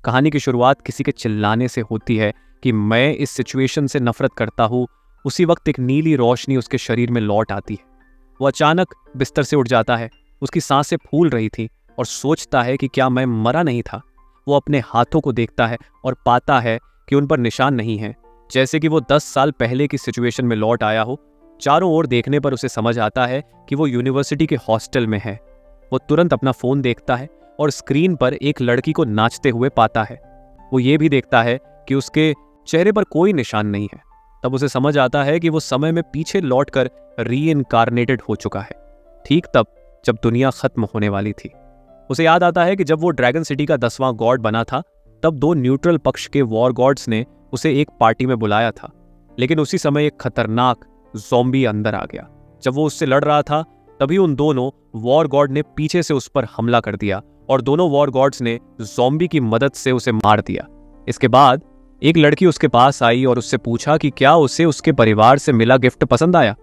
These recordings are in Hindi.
कहानी की शुरुआत किसी के चिल्लाने से होती है कि मैं इस सिचुएशन से नफरत करता हूँ। उसी वक्त एक नीली रोशनी उसके शरीर में लौट आती है। वो अचानक बिस्तर से उठ जाता है। उसकी सांसें फूल रही थी और सोचता है कि क्या मैं मरा नहीं था। वो अपने हाथों को देखता है और पाता है कि उन पर निशान नहीं है, जैसे कि वो 10 साल पहले की सिचुएशन में लौट आया हो। चारों ओर देखने पर उसे समझ आता है कि वो यूनिवर्सिटी के हॉस्टल में है। वो तुरंत अपना फोन देखता है और स्क्रीन पर एक लड़की को नाचते हुए पाता है। वो ये भी देखता है कि उसके चेहरे पर कोई निशान नहीं है। तब उसे समझ आता है कि वो समय में पीछे लौटकर रीइनकार्नेटेड हो चुका है, ठीक तब जब दुनिया खत्म होने वाली थी। उसे याद आता है कि जब वो ड्रैगन सिटी का 10वां गॉड बना था, तब 2 न्यूट्रल पक्ष के वॉर गॉड्स ने उसे एक पार्टी में बुलाया था। लेकिन उसी समय एक खतरनाक ज़ॉम्बी अंदर आ गया। जब वो उससे लड़ रहा था, तभी उन दोनों वॉर गॉड ने पीछे से उस पर हमला कर दिया और दोनों वॉर गॉड्स ने ज़ॉम्बी की मदद से उसे मार दिया। इसके बाद एक लड़की उसके पास आई और उससे पूछा कि क्या उसे उसके परिवार से मिला गिफ्ट पसंद आया।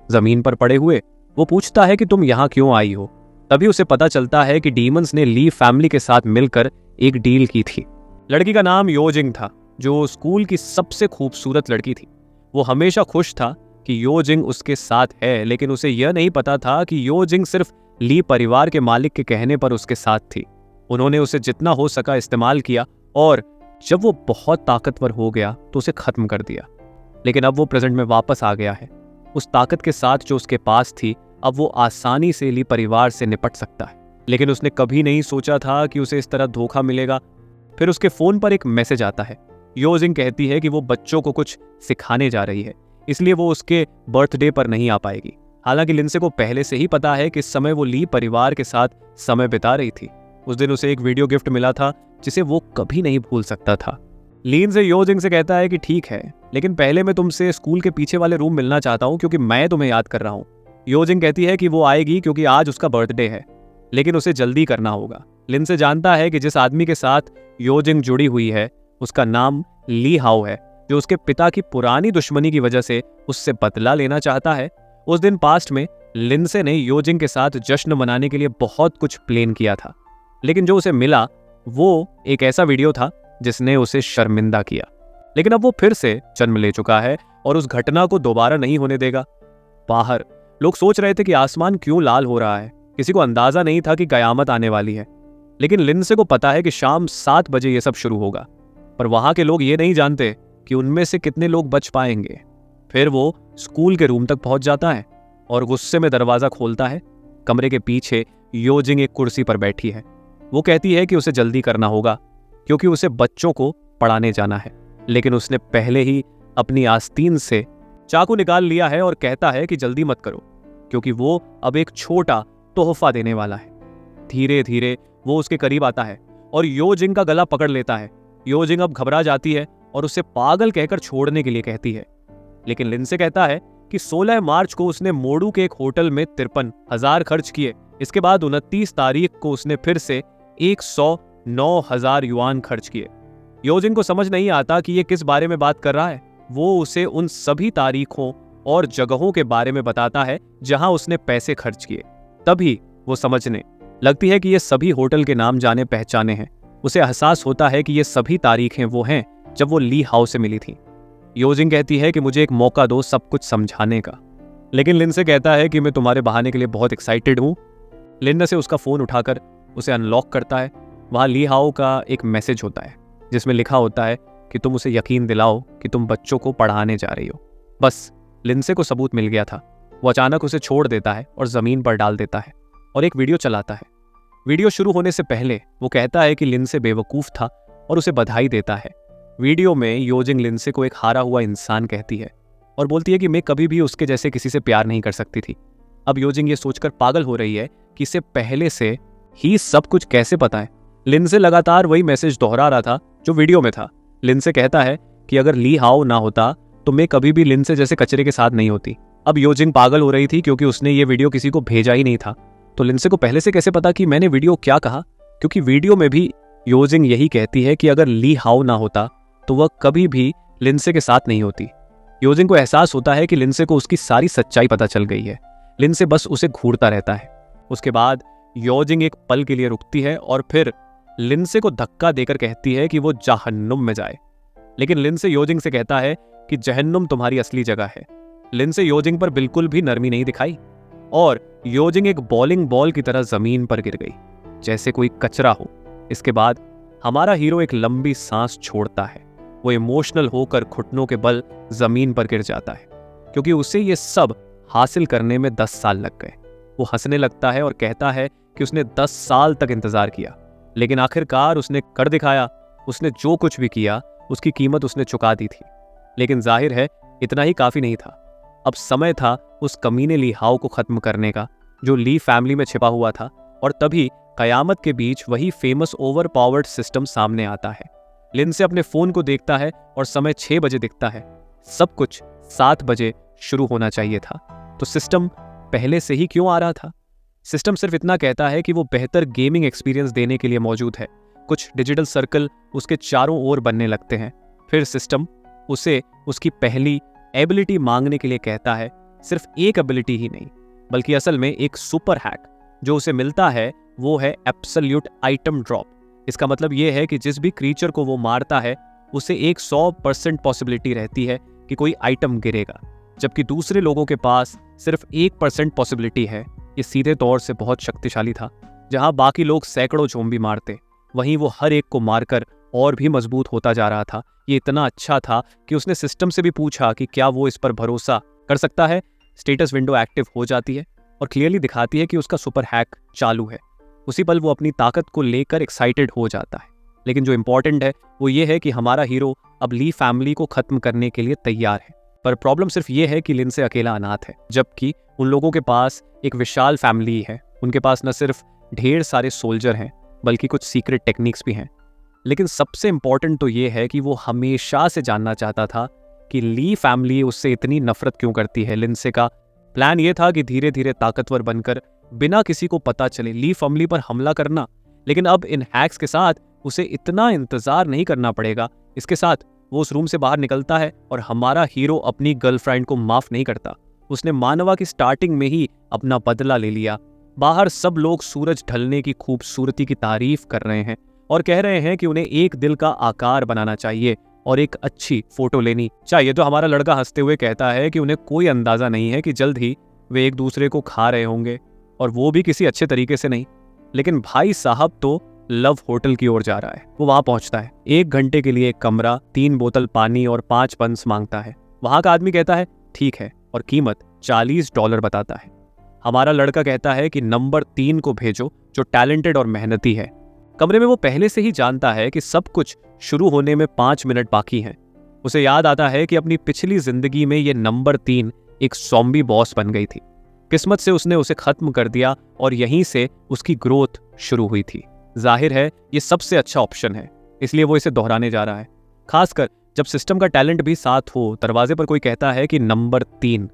जमीन पर पड़े हुए वो पूछता है कि तुम यहाँ क्यों आई हो। तभी उसे पता चलता है कि डीमंस ने ली फैमिली के साथ मिलकर एक डील की थी। लड़की का नाम योजिंग था, जो स्कूल की सबसे खूबसूरत लड़की थी। वो हमेशा खुश था कि योजिंग उसके साथ है, लेकिन उसे यह नहीं पता था कि योजिंग सिर्फ ली परिवार के मालिक के कहने पर उसके साथ थी। उन्होंने उसे जितना हो सका इस्तेमाल किया और जब वो बहुत ताकतवर हो गया तो उसे खत्म कर दिया। लेकिन अब वो प्रेजेंट में वापस आ गया है। उस ताकत के साथ जो उसके पास थी, अब वो आसानी से ली परिवार से निपट सकता है। लेकिन उसने कभी नहीं सोचा था कि उसे इस तरह धोखा मिलेगा। फिर उसके फोन पर एक मैसेज आता है। योजिंग कहती है कि वो बच्चों को कुछ सिखाने जा रही है, इसलिए वो उसके बर्थडे पर नहीं आ पाएगी। हालांकि लिंसे को पहले से ही पता है कि इस समय वो ली परिवार के साथ समय बिता रही थी। उस दिन उसे एक वीडियो गिफ्ट मिला था जिसे वो कभी नहीं भूल सकता था। लिंसे योजिंग से कहता है कि ठीक है, लेकिन पहले मैं तुमसे स्कूल के पीछे वाले रूम मिलना चाहता हूँ क्योंकि मैं तुम्हें याद कर रहा हूँ। योजिंग कहती है कि वो आएगी क्योंकि आज उसका बर्थडे है, लेकिन उसे जल्दी करना होगा। लिंसे जानता है कि जिस आदमी के साथ योजिंग जुड़ी हुई है उसका नाम ली हाओ है, जो उसके पिता की पुरानी दुश्मनी की वजह से उससे बदला लेना चाहता है। उस दिन पास्ट में लिंसे ने योजिंग के साथ जश्न मनाने के लिए बहुत कुछ प्लान किया था, लेकिन जो उसे मिला वो एक ऐसा वीडियो था जिसने उसे शर्मिंदा किया। लेकिन अब वो फिर से जन्म ले चुका है और उस घटना को दोबारा नहीं होने देगा। बाहर लोग सोच रहे थे कि आसमान क्यों लाल हो रहा है। किसी को अंदाजा नहीं था कि कयामत आने वाली है, लेकिन लिंसे को पता है कि शाम 7 बजे ये सब शुरू होगा। पर वहां के लोग ये नहीं जानते कि उनमें से कितने लोग बच पाएंगे। फिर वो स्कूल के रूम तक पहुंच जाता है और गुस्से में दरवाजा खोलता है। कमरे के पीछे योजिंग एक कुर्सी पर बैठी है। वो कहती है कि उसे जल्दी करना होगा क्योंकि उसे बच्चों को पढ़ाने जाना है। लेकिन उसने पहले ही अपनी आस्तीन से चाकू निकाल लिया है और कहता है कि जल्दी मत करो क्योंकि वो अब एक छोटा तोहफा देने वाला है। धीरे धीरे वो उसके करीब आता है और योजिंग का गला पकड़ लेता है। योजिंग अब घबरा जाती है और उसे पागल कहकर छोड़ने के लिए कहती है। लेकिन लिंसे कहता है कि 16 मार्च को उसने मोडू के एक होटल में 53,000 खर्च किए। इसके बाद 29 तारीख को उसने फिर से 109,000 युआन खर्च किए। योजिंग को समझ नहीं आता कि ये किस बारे में बात कर रहा है। वो उसे उन सभी तारीखों और जगहों के बारे में बताता है जहां उसने पैसे खर्च किए। तभी वो समझने लगती है कि ये सभी होटल के नाम जाने पहचाने हैं। उसे एहसास होता है कि ये सभी तारीखें वो हैं जब वो ली हाओ से मिली थी। योजिंग कहती है कि मुझे एक मौका दो सब कुछ समझाने का। लेकिन लिंसे कहता है कि मैं तुम्हारे बहाने के लिए बहुत एक्साइटेड हूँ। लिंसे उसका फोन उठाकर उसे अनलॉक करता है। वहाँ ली हाओ का एक मैसेज होता है जिसमें लिखा होता है कि तुम उसे यकीन दिलाओ कि तुम बच्चों को पढ़ाने जा रही हो। बस लिंसे को सबूत मिल गया था। वो अचानक उसे छोड़ देता है और जमीन पर डाल देता है और एक वीडियो चलाता है। वीडियो शुरू होने से पहले वो कहता है कि लिंसे बेवकूफ था और उसे बधाई देता है। वीडियो में योजिंग लिंसे को एक हारा हुआ इंसान कहती है और बोलती है कि मैं कभी भी उसके जैसे किसी से प्यार नहीं कर सकती थी। अब योजिंग ये सोचकर पागल हो रही है कि इसे पहले से ही सब कुछ कैसे पता है। लिंसे लगातार वही मैसेज दोहरा रहा था जो वीडियो में था। लिंसे कहता है कि अगर ली हाओ ना होता तो मैं कभी भी लिंसे जैसे कचरे के साथ नहीं होती। अब योजिंग पागल हो रही थी क्योंकि उसने ये वीडियो किसी को भेजा ही नहीं था। तो लिंसे को पहले से कैसे पता कि मैंने वीडियो क्या कहा, क्योंकि वीडियो में भी योजिंग यही कहती है कि अगर ली हाओ ना होता तो वह कभी भी लिंसे के साथ नहीं होती। योजिंग को एहसास होता है कि लिंसे को उसकी सारी सच्चाई पता चल गई है। लिंसे बस उसे घूरता रहता है। उसके बाद योजिंग एक पल के लिए रुकती है और फिर लिंसे को धक्का देकर कहती है कि वो जहन्नुम में जाए, लेकिन लिंसे योजिंग से कहता है कि जहन्नुम तुम्हारी असली जगह है। लिंसे योजिंग पर बिल्कुल भी नरमी नहीं दिखाई और योजिंग एक बॉलिंग बॉल की तरह जमीन पर गिर गई, जैसे कोई कचरा हो। इसके बाद हमारा हीरो एक लंबी सांस छोड़ता है। वो इमोशनल होकर घुटनों के बल जमीन पर गिर जाता है, क्योंकि उसे ये सब हासिल करने में 10 साल लग गए। वो हंसने लगता है और कहता है कि उसने 10 साल तक इंतजार किया, लेकिन आखिरकार उसने कर दिखाया। उसने जो कुछ भी किया उसकी कीमत उसने चुका दी थी, लेकिन जाहिर है इतना ही काफी नहीं था। अब समय था उस कमीने ली हाउ को खत्म करने का, जो ली फैमिली में छिपा हुआ था। और तभी कयामत के बीच वही फेमस ओवर पावर्ड सिस्टम सामने आता है। लिंसे अपने फोन को देखता है और समय 6 बजे दिखता है। सब कुछ 7 बजे शुरू होना चाहिए था, तो सिस्टम पहले से ही क्यों आ रहा था? सिस्टम सिर्फ इतना कहता है कि वो बेहतर गेमिंग एक्सपीरियंस देने के लिए मौजूद है। कुछ डिजिटल सर्कल उसके चारों ओर बनने लगते हैं। फिर सिस्टम उसे उसकी पहली एबिलिटी मांगने के लिए कहता है। सिर्फ एक एबिलिटी ही नहीं, बल्कि असल में एक सुपर हैक जो उसे मिलता है वो है एब्सोल्यूट आइटम ड्रॉप। इसका मतलब ये है कि जिस भी क्रीचर को वो मारता है उसे एक 100% पॉसिबिलिटी रहती है कि कोई आइटम गिरेगा, जबकि दूसरे लोगों के पास सिर्फ 1% पॉसिबिलिटी है। ये सीधे तौर से बहुत शक्तिशाली था। जहां बाकी लोग सैकड़ों ज़ॉम्बी मारते, वहीं वो हर एक को मारकर और भी मजबूत होता जा रहा था। ये इतना अच्छा था कि उसने सिस्टम से भी पूछा कि क्या वो इस पर भरोसा कर सकता है। स्टेटस विंडो एक्टिव हो जाती है और क्लियरली दिखाती है कि उसका सुपर हैक चालू है। उसी पल वो अपनी ताकत को लेकर एक्साइटेड हो जाता है। लेकिन जो इंपॉर्टेंट है वो ये है कि हमारा हीरो अब ली फैमिली को खत्म करने के लिए तैयार है। पर प्रॉब्लम सिर्फ ये है कि लिंसे अकेला अनाथ है, जबकि उन लोगों के पास एक विशाल फैमिली है। उनके पास न सिर्फ ढेर सारे सोल्जर हैं, बल्कि कुछ सीक्रेट टेक्निक्स भी हैं। लेकिन सबसे इंपॉर्टेंट तो ये है कि वो हमेशा से जानना चाहता था कि ली फैमिली उससे इतनी नफरत क्यों करती है। लिंसे का प्लान ये था कि धीरे धीरे ताकतवर बनकर बिना किसी को पता चले ली फैमिली पर हमला करना। लेकिन अब इन हैक्स के साथ उसे इतना इंतजार नहीं करना पड़ेगा। इसके साथ वो उस रूम से बाहर निकलता है और हमारा हीरो अपनी गर्लफ्रेंड को माफ नहीं करता। उसने मानवा की स्टार्टिंग में ही अपना बदला ले लिया। बाहर सब लोग सूरज ढलने की खूबसूरती की तारीफ कर रहे हैं और कह रहे हैं कि उन्हें एक दिल का आकार बनाना चाहिए और एक अच्छी फोटो लेनी चाहिए। तो हमारा लड़का हंसते हुए कहता है कि उन्हें कोई अंदाजा नहीं है कि जल्द ही वे एक दूसरे को खा रहे होंगे, और वो भी किसी अच्छे तरीके से नहीं। लेकिन भाई साहब तो लव होटल की ओर जा रहा है। वो वहां पहुंचता है। 1 घंटे के लिए एक कमरा, 3 बोतल पानी और 5 पंस मांगता है। वहां का आदमी कहता है ठीक है, और कीमत $40 बताता है। हमारा लड़का कहता है कि नंबर 3 को भेजो, जो टैलेंटेड और मेहनती है। कमरे में वो पहले से ही जानता है कि सब कुछ शुरू होने में 5 मिनट बाकी हैं। उसे याद आता है कि अपनी पिछली जिंदगी में ये नंबर 3 एक ज़ॉम्बी बॉस बन गई थी। किस्मत से उसने उसे खत्म कर दिया और यहीं से उसकी ग्रोथ शुरू हुई थी। जाहिर है ये सबसे अच्छा ऑप्शन है, इसलिए वो इसे दोहराने जा रहा है, खासकर जब सिस्टम का टैलेंट भी साथ हो। दरवाजे पर कोई कहता है कि नंबर 3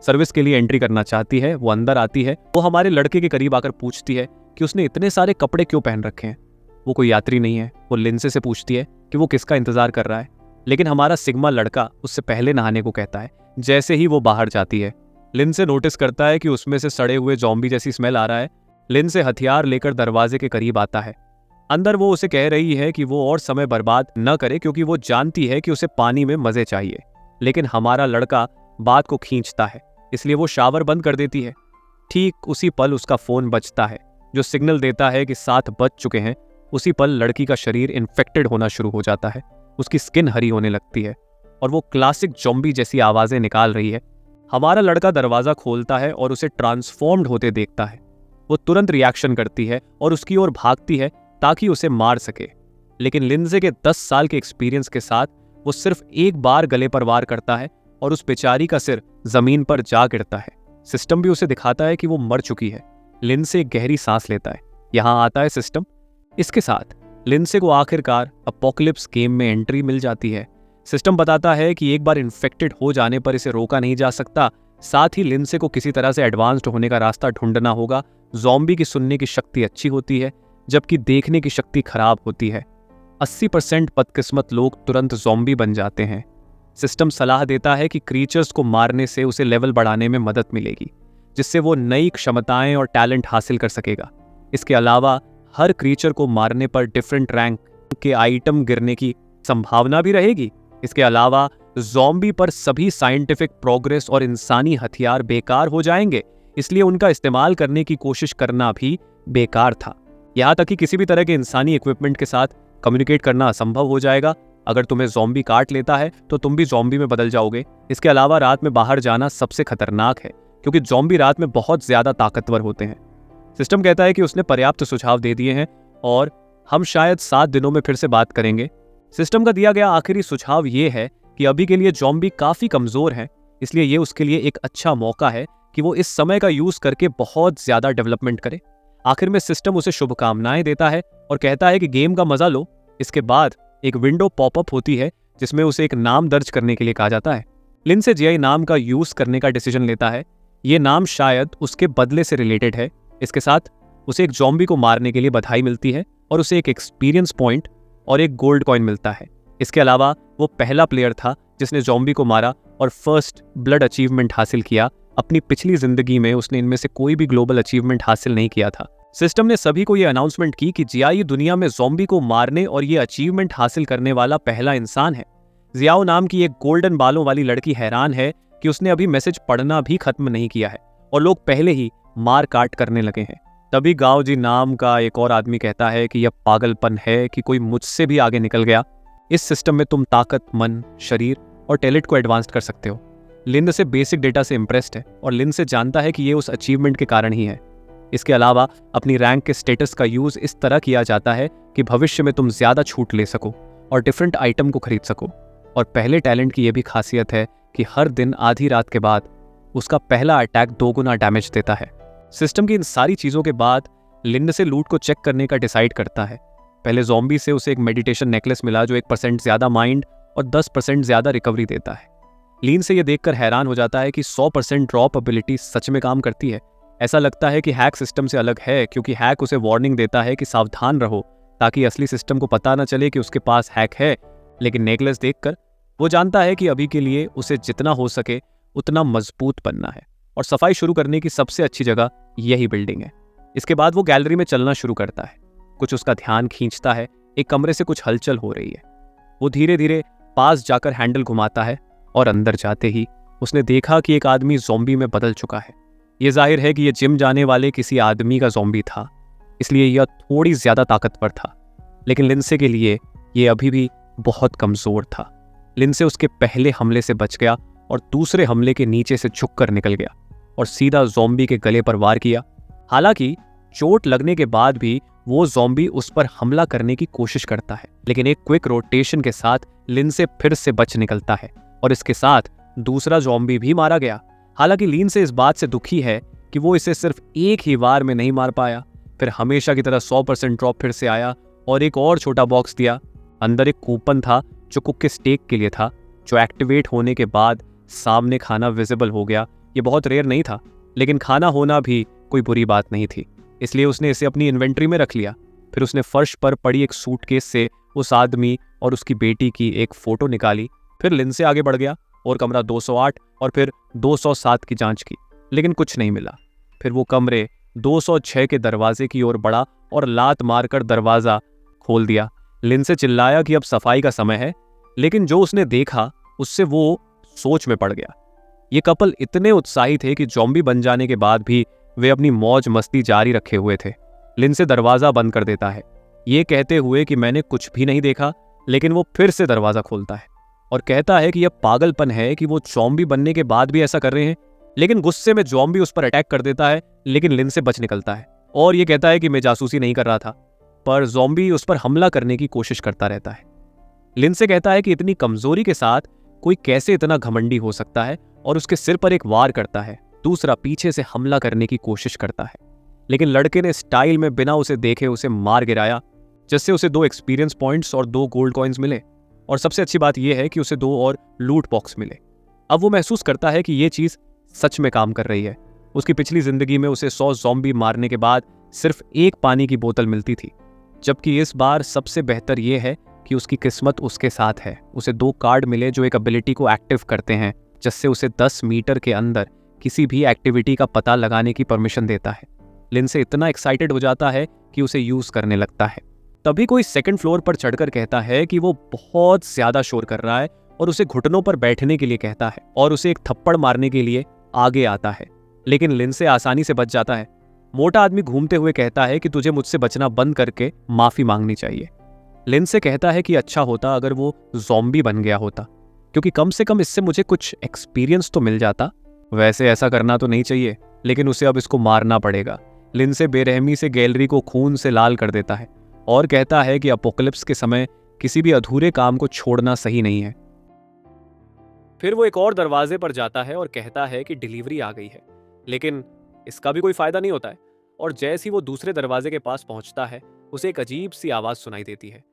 सर्विस के लिए एंट्री करना चाहती है। वो अंदर आती है। वो हमारे लड़के के करीब आकर पूछती है कि उसने इतने सारे कपड़े क्यों पहन रखे हैं। वो कोई यात्री नहीं है। वो लिंसे से पूछती है कि वो किसका इंतजार कर रहा है, लेकिन हमारा सिग्मा लड़का उससे पहले नहाने को कहता है। जैसे ही वो बाहर जाती है, लिंसे नोटिस करता है कि उसमें से सड़े हुए ज़ॉम्बी जैसी स्मेल आ रहा है। लिंसे हथियार लेकर दरवाजे के करीब आता है। अंदर वो उसे कह रही है कि वो और समय बर्बाद न करे, क्योंकि वो जानती है कि उसे पानी में मजे चाहिए। लेकिन हमारा लड़का बात को खींचता है, इसलिए वो शावर बंद कर देती है। ठीक उसी पल उसका फोन बजता है, जो सिग्नल देता है कि 7 बज चुके हैं। उसी पल लड़की का शरीर इन्फेक्टेड होना शुरू हो जाता है। उसकी स्किन हरी होने लगती है और वो क्लासिक ज़ॉम्बी जैसी आवाजें निकाल रही है। हमारा लड़का दरवाजा खोलता है और उसे ट्रांसफॉर्म्ड होते देखता है। वो तुरंत रिएक्शन करती है और उसकी ओर भागती है ताकि उसे मार सके। लेकिन लिंसे के 10 साल के एक्सपीरियंस के साथ वो सिर्फ एक बार गले पर वार करता है और उस बेचारी का सिर जमीन पर जा गिरता है। सिस्टम भी उसे दिखाता है कि वो मर चुकी है। लिंसे एक गहरी सांस लेता है। यहां आता है सिस्टम। इसके साथ लिंसे को आखिरकार अपोकलिप्स गेम में एंट्री मिल जाती है। सिस्टम बताता है कि एक बार इन्फेक्टेड हो जाने पर इसे रोका नहीं जा सकता। साथ ही लिंसे को किसी तरह से एडवांस्ड होने का रास्ता ढूंढना होगा। ज़ॉम्बी की सुनने की शक्ति अच्छी होती है, जबकि देखने की शक्ति खराब होती है। 80% बदकिस्मत लोग तुरंत ज़ॉम्बी बन जाते हैं। सिस्टम सलाह देता है कि क्रीचर्स को मारने से उसे लेवल बढ़ाने में मदद मिलेगी, जिससे वो नई क्षमताएं और टैलेंट हासिल कर सकेगा। इसके अलावा हर क्रीचर को मारने पर डिफरेंट रैंक के आइटम गिरने की संभावना भी रहेगी। इसके अलावा ज़ॉम्बी पर सभी साइंटिफिक प्रोग्रेस और इंसानी हथियार बेकार हो जाएंगे, इसलिए उनका इस्तेमाल करने की कोशिश करना भी बेकार था। यहाँ तक कि किसी भी तरह के इंसानी इक्विपमेंट के साथ कम्युनिकेट करना असंभव हो जाएगा। अगर तुम्हें ज़ॉम्बी काट लेता है तो तुम भी ज़ॉम्बी में बदल जाओगे। इसके अलावा रात में बाहर जाना सबसे खतरनाक है, क्योंकि ज़ॉम्बी रात में बहुत ज्यादा ताकतवर होते हैं। सिस्टम कहता है कि उसने पर्याप्त सुझाव दे दिए हैं और हम शायद 7 दिनों में फिर से बात करेंगे। सिस्टम का दिया गया आखिरी सुझाव ये है कि अभी के लिए ज़ॉम्बी काफी कमजोर हैं, इसलिए ये उसके लिए एक अच्छा मौका है कि वो इस समय का यूज करके बहुत ज्यादा डेवलपमेंट करे। आखिर में सिस्टम उसे शुभकामनाएं देता है और कहता है कि गेम का मजा लो। इसके बाद एक विंडो पॉपअप होती है जिसमें उसे एक नाम दर्ज करने के लिए कहा जाता है। लिंडसे जीआई नाम का यूज करने का डिसीजन लेता है। ये नाम शायद उसके बदले से रिलेटेड है। इसके साथ उसे एक ज़ॉम्बी को मारने के लिए बधाई मिलती है और उसे एक एक्सपीरियंस पॉइंट और एक गोल्ड कॉइन मिलता है। इसके अलावा वो पहला प्लेयर था जिसने ज़ॉम्बी को मारा और फर्स्ट ब्लड अचीवमेंट हासिल किया। अपनी पिछली जिंदगी में उसने इनमें से कोई भी ग्लोबल अचीवमेंट हासिल नहीं किया था। सिस्टम ने सभी को यह अनाउंसमेंट की कि जीआई दुनिया में ज़ॉम्बी को मारने और ये अचीवमेंट हासिल करने वाला पहला इंसान है। जियाओ नाम की एक गोल्डन बालों वाली लड़की हैरान है कि उसने अभी मैसेज पढ़ना भी खत्म नहीं किया है और लोग पहले ही मार काट करने लगे हैं। तभी गाओ जी नाम का एक और आदमी कहता है कि यह पागलपन है कि कोई मुझसे भी आगे निकल गया। इस सिस्टम में तुम ताकत, मन, शरीर और टैलेंट को एडवांस कर सकते हो। लिंड से बेसिक डेटा से इम्प्रेस्ड है और लिंड से जानता है कि ये उस अचीवमेंट के कारण ही है। इसके अलावा अपनी रैंक के स्टेटस का यूज इस तरह किया जाता है कि भविष्य में तुम ज्यादा छूट ले सको और डिफरेंट आइटम को खरीद सको। और पहले टैलेंट की यह भी खासियत है कि हर दिन आधी रात के बाद उसका पहला अटैक 2 गुना डैमेज देता है। सिस्टम की इन सारी चीजों के बाद लिंड से लूट को चेक करने का डिसाइड करता है। पहले ज़ॉम्बी से उसे एक मेडिटेशन नेकलेस मिला जो 1% ज्यादा माइंड और 10% ज्यादा रिकवरी देता है। लीन से यह देखकर हैरान हो जाता है कि 100% ड्रॉप एबिलिटी सच में काम करती है। ऐसा लगता है कि हैक सिस्टम से अलग है, क्योंकि हैक उसे वार्निंग देता है कि सावधान रहो ताकि असली सिस्टम को पता न चले कि उसके पास हैक है। लेकिन नेकलेस देखकर वो जानता है कि अभी के लिए उसे जितना हो सके उतना मजबूत बनना है और सफाई शुरू करने की सबसे अच्छी जगह यही बिल्डिंग है। इसके बाद वो गैलरी में चलना शुरू करता है। कुछ उसका ध्यान खींचता है। एक कमरे से कुछ हलचल हो रही है। वो धीरे धीरे पास जाकर हैंडल घुमाता है और अंदर जाते ही उसने देखा कि एक आदमी ज़ॉम्बी में बदल चुका है। ये जाहिर है कि ये जिम जाने वाले किसी आदमी का ज़ॉम्बी था, इसलिए यह थोड़ी ज्यादा ताकतवर था। लेकिन लिंडसे के लिए ये अभी भी बहुत कमजोर था। लिंडसे उसके पहले हमले से बच गया और दूसरे हमले के नीचे से झुककर निकल गया और सीधा ज़ॉम्बी के गले पर वार किया। हालांकि चोट लगने के बाद भी वो ज़ॉम्बी उस पर हमला करने की कोशिश करता है, लेकिन एक क्विक रोटेशन के साथ लिंडसे फिर से बच निकलता है और इसके साथ दूसरा ज़ॉम्बी भी मारा गया। हालांकि लिंडसे इस बात से दुखी है कि वो इसे सिर्फ एक ही वार में नहीं मार पाया। फिर हमेशा की तरह 100% ड्रॉप फिर से आया और एक और छोटा बॉक्स दिया। अंदर एक कूपन था जो कुक के स्टेक के लिए था, जो एक्टिवेट होने के बाद सामने खाना विजिबल हो गया। ये बहुत रेयर नहीं था, लेकिन खाना होना भी कोई बुरी बात नहीं थी, इसलिए उसने इसे अपनी इन्वेंट्री में रख लिया। फिर उसने फर्श पर पड़ी एक सूटकेस से उस आदमी और उसकी बेटी की एक फोटो निकाली। फिर लिंडसे आगे बढ़ गया और कमरा 208 और फिर 207 की जांच की, लेकिन कुछ नहीं मिला। फिर वो कमरे 206 के दरवाजे की ओर बढ़ा और लात मारकर दरवाजा खोल दिया। लिंडसे चिल्लाया कि अब सफाई का समय है, लेकिन जो उसने देखा उससे वो सोच में पड़ गया। ये कपल इतने उत्साही थे कि ज़ॉम्बी बन जाने के बाद भी वे अपनी मौज मस्ती जारी रखे हुए थे। लिंडसे दरवाजा बंद कर देता है, ये कहते हुए कि मैंने कुछ भी नहीं देखा, लेकिन वो फिर से दरवाजा खोलता है और कहता है कि यह पागलपन है कि वो ज़ॉम्बी बनने के बाद भी ऐसा कर रहे हैं। लेकिन गुस्से में ज़ॉम्बी उस पर अटैक कर देता है, लेकिन लिंडसे बच निकलता है और ये कहता है कि मैं जासूसी नहीं कर रहा था, पर ज़ॉम्बी उस पर हमला करने की कोशिश करता रहता है। लिंडसे कहता है कि इतनी कमजोरी के साथ कोई कैसे इतना घमंडी हो सकता है और उसके सिर पर एक वार करता है। दूसरा पीछे से हमला करने की कोशिश करता है, लेकिन लड़के ने स्टाइल में बिना उसे देखे उसे मार गिराया, जिससे उसे 2 एक्सपीरियंस पॉइंट्स और 2 गोल्ड कॉइन्स मिले। और सबसे अच्छी बात यह है कि उसे 2 और लूट बॉक्स मिले। अब वो महसूस करता है कि ये चीज सच में काम कर रही है। उसकी पिछली जिंदगी में उसे 100 ज़ॉम्बी मारने के बाद सिर्फ 1 पानी की बोतल मिलती थी, जबकि इस बार सबसे बेहतर यह है कि उसकी किस्मत उसके साथ है। उसे 2 कार्ड मिले जो एक एबिलिटी को एक्टिव करते हैं, जिससे उसे 10 मीटर के अंदर किसी भी एक्टिविटी का पता लगाने की परमिशन देता है। लिंसे इतना एक्साइटेड हो जाता है कि उसे यूज करने लगता है। तभी कोई सेकंड फ्लोर पर चढ़कर कहता है कि वो बहुत ज्यादा शोर कर रहा है और उसे घुटनों पर बैठने के लिए कहता है और उसे एक थप्पड़ मारने के लिए आगे आता है, लेकिन लिंसे आसानी से बच जाता है। मोटा आदमी घूमते हुए कहता है कि तुझे मुझसे बचना बंद करके माफी मांगनी चाहिए। लिंसे कहता है कि अच्छा होता अगर वो ज़ॉम्बी बन गया होता, क्योंकि कम से कम इससे मुझे कुछ एक्सपीरियंस तो मिल जाता। वैसे ऐसा करना तो नहीं चाहिए, लेकिन उसे अब इसको मारना पड़ेगा। लिंसे बेरहमी से गैलरी को खून से लाल कर देता है और कहता है कि अपोकलिप्स के समय किसी भी अधूरे काम को छोड़ना सही नहीं है। फिर वो एक और दरवाजे पर जाता है और कहता है कि डिलीवरी आ गई है, लेकिन इसका भी कोई फायदा नहीं होता है। और जैसे ही वो दूसरे दरवाजे के पास पहुंचता है, उसे एक अजीब सी आवाज सुनाई देती है।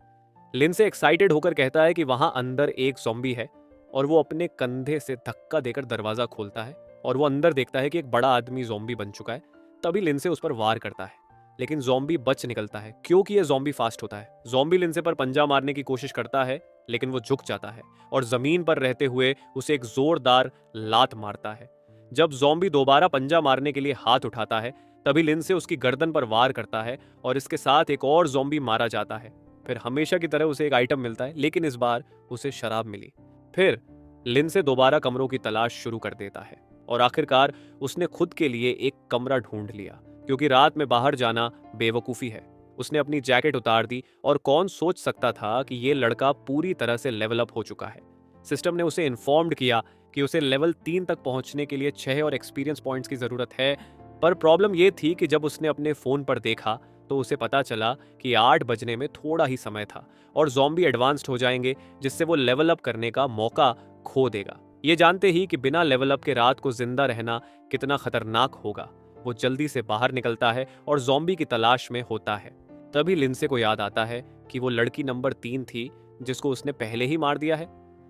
लिंसे एक्साइटेड होकर कहता है कि वहां अंदर एक ज़ॉम्बी है और वो अपने कंधे से धक्का देकर दरवाजा खोलता है और वो अंदर देखता है कि एक बड़ा आदमी ज़ॉम्बी बन चुका है। तभी लिंसे उस पर वार करता है, लेकिन ज़ॉम्बी बच निकलता है क्योंकि ये ज़ॉम्बी फास्ट होता है। ज़ॉम्बी लिंसे पर पंजा मारने की कोशिश करता है, लेकिन वो झुक जाता है और जमीन पर रहते हुए उसे एक जोरदार लात मारता है। जब ज़ॉम्बी दोबारा पंजा मारने के लिए हाथ उठाता है, तभी लिंसे उसकी गर्दन पर वार करता है और इसके साथ एक और ज़ॉम्बी मारा जाता है। फिर हमेशा की तरह उसे एक आइटम मिलता है, लेकिन इस बार उसे शराब मिली। फिर लिंसे दोबारा कमरों की तलाश शुरू कर देता है और आखिरकार उसने खुद के लिए एक कमरा ढूंढ लिया, क्योंकि रात में बाहर जाना बेवकूफ़ी है। उसने अपनी जैकेट उतार दी और कौन सोच सकता था कि ये लड़का पूरी तरह से लेवल अप हो चुका है। सिस्टम ने उसे इन्फॉर्म्ड किया कि उसे लेवल 3 तक पहुंचने के लिए 6 और एक्सपीरियंस पॉइंट्स की ज़रूरत है, पर प्रॉब्लम ये थी कि जब उसने अपने फ़ोन पर देखा तो उसे पता चला कि 8 बजने में थोड़ा ही समय था और ज़ॉम्बी एडवांस्ड हो जाएंगे, जिससे वो लेवल अप करने का मौका खो देगा। ये जानते ही कि बिना लेवल अप के रात को जिंदा रहना कितना खतरनाक होगा, वो जल्दी से बाहर निकलता है और ज़ॉम्बी की तलाश में होता है। तभी लिंसे को याद आता है कि वो लड़की नंबर 3 थी जिसको उसने पहले ही मार दिया है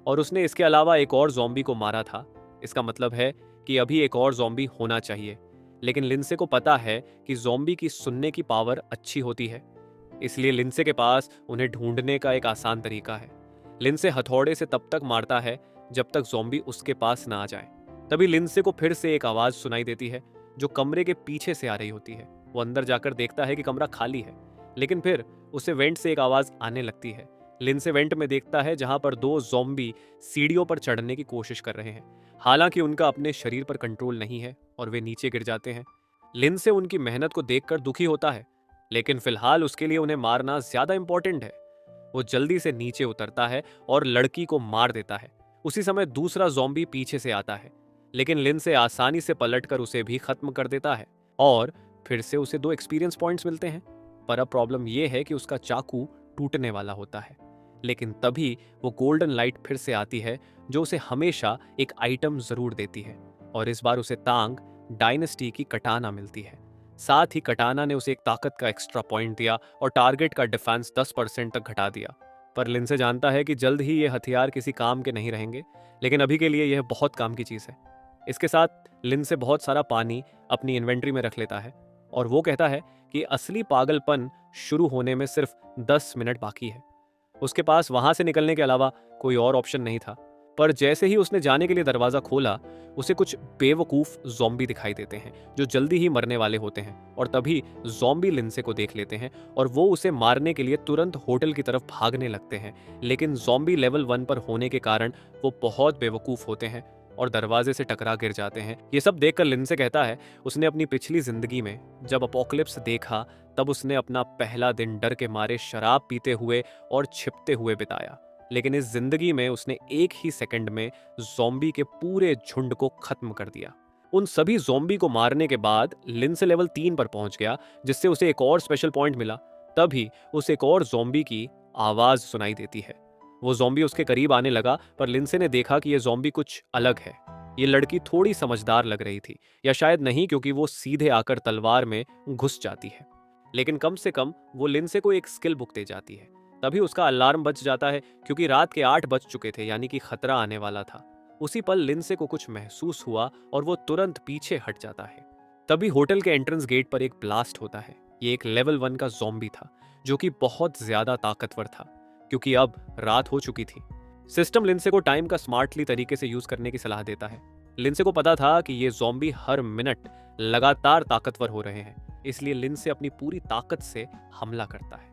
और उसने इसके अलावा एक और ज़ॉम्बी को मारा था। इसका मतलब है कि अभी एक और ज़ॉम्बी होना चाहिए, लेकिन लिंसे को पता है कि ज़ॉम्बी की सुनने की पावर अच्छी होती है, इसलिए लिंसे के पास उन्हें ढूंढने का एक आसान तरीका है। लिंसे हथौड़े से तब तक मारता है जब तक ज़ॉम्बी उसके पास ना आ जाए। तभी लिंसे को फिर से एक आवाज़ सुनाई देती है जो कमरे के पीछे से आ रही होती है। वो अंदर जाकर देखता है कि कमरा खाली है, लेकिन फिर उसे वेंट से एक आवाज़ आने लगती है। लिंसे वेंट में देखता है जहां पर 2 ज़ॉम्बी सीढ़ियों पर चढ़ने की कोशिश कर रहे हैं। हालांकि उनका अपने शरीर पर कंट्रोल नहीं है और वे नीचे गिर जाते हैं। लिंसे उनकी मेहनत को देखकर दुखी होता है, लेकिन फिलहाल उसके लिए उन्हें मारना ज्यादा इंपॉर्टेंट है। वो जल्दी से नीचे उतरता है और लड़की को मार देता है। उसी समय दूसरा ज़ॉम्बी पीछे से आता है, लेकिन लिंसे आसानी से पलटकर उसे भी खत्म कर देता है और फिर से उसे 2 एक्सपीरियंस पॉइंट्स मिलते हैं। पर अब प्रॉब्लम यह है कि उसका चाकू टूटने वाला होता है। लेकिन तभी वो गोल्डन लाइट फिर से आती है जो उसे हमेशा एक आइटम जरूर देती है, और इस बार उसे तांग डायनेस्टी की कटाना मिलती है। साथ ही कटाना ने उसे एक ताकत का एक्स्ट्रा पॉइंट दिया और टारगेट का डिफेंस 10% तक घटा दिया। पर लिंसे जानता है कि जल्द ही ये हथियार किसी काम के नहीं रहेंगे, लेकिन अभी के लिए यह बहुत काम की चीज़ है। इसके साथ लिंसे बहुत सारा पानी अपनी इन्वेंट्री में रख लेता है और वो कहता है कि असली पागलपन शुरू होने में सिर्फ 10 मिनट बाकी है। उसके पास वहां से निकलने के अलावा कोई और ऑप्शन नहीं था। पर जैसे ही उसने जाने के लिए दरवाजा खोला, उसे कुछ बेवकूफ ज़ॉम्बी दिखाई देते हैं जो जल्दी ही मरने वाले होते हैं, और तभी ज़ॉम्बी लिंसे को देख लेते हैं और वो उसे मारने के लिए तुरंत होटल की तरफ भागने लगते हैं। लेकिन ज़ॉम्बी लेवल 1 पर होने के कारण वो बहुत बेवकूफ होते हैं और दरवाजे से टकरा गिर जाते हैं। ये सब देखकर लिंसे कहता है उसने अपनी पिछली जिंदगी में जब अपोकलिप्स देखा तब उसने अपना पहला दिन डर के मारे शराब पीते हुए और छिपते हुए बिताया, लेकिन इस जिंदगी में उसने एक ही सेकंड में ज़ॉम्बी के पूरे झुंड को खत्म कर दिया। उन सभी ज़ॉम्बी को मारने के बाद लिंसे लेवल 3 पर पहुंच गया, जिससे उसे एक और स्पेशल पॉइंट मिला। तभी उसे एक और ज़ॉम्बी की आवाज सुनाई देती है। वो ज़ॉम्बी उसके करीब आने लगा, पर लिंसे ने देखा कि यह ज़ॉम्बी कुछ अलग है। ये लड़की थोड़ी समझदार लग रही थी, या शायद नहीं, क्योंकि वो सीधे आकर तलवार में घुस जाती है। लेकिन कम से कम वो लिंसे को एक स्किल बुक दे जाती है। तभी उसका अलार्म बज जाता है, क्योंकि रात के 8 बज चुके थे, यानी कि खतरा आने वाला था। उसी पल लिंसे को कुछ महसूस हुआ और वो तुरंत पीछे हट जाता है। तभी होटल के एंट्रेंस गेट पर एक ब्लास्ट होता है। ये एक लेवल 1 का ज़ॉम्बी था, जो कि बहुत ज्यादा ताकतवर था, क्योंकि अब रात हो चुकी थी। सिस्टम लिंसे को टाइम का स्मार्टली तरीके से यूज करने की सलाह देता है। लिंसे को पता था कि ये ज़ॉम्बी हर मिनट लगातार ताकतवर हो रहे हैं, इसलिए लिंसे अपनी पूरी ताकत से हमला करता है।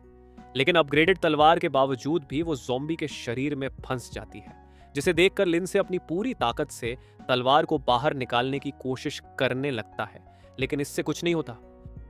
लेकिन अपग्रेडेड तलवार के बावजूद भी वो ज़ॉम्बी के शरीर में फंस जाती है, जिसे देखकर लिंसे अपनी पूरी ताकत से तलवार को बाहर निकालने की कोशिश करने लगता है, लेकिन इससे कुछ नहीं होता।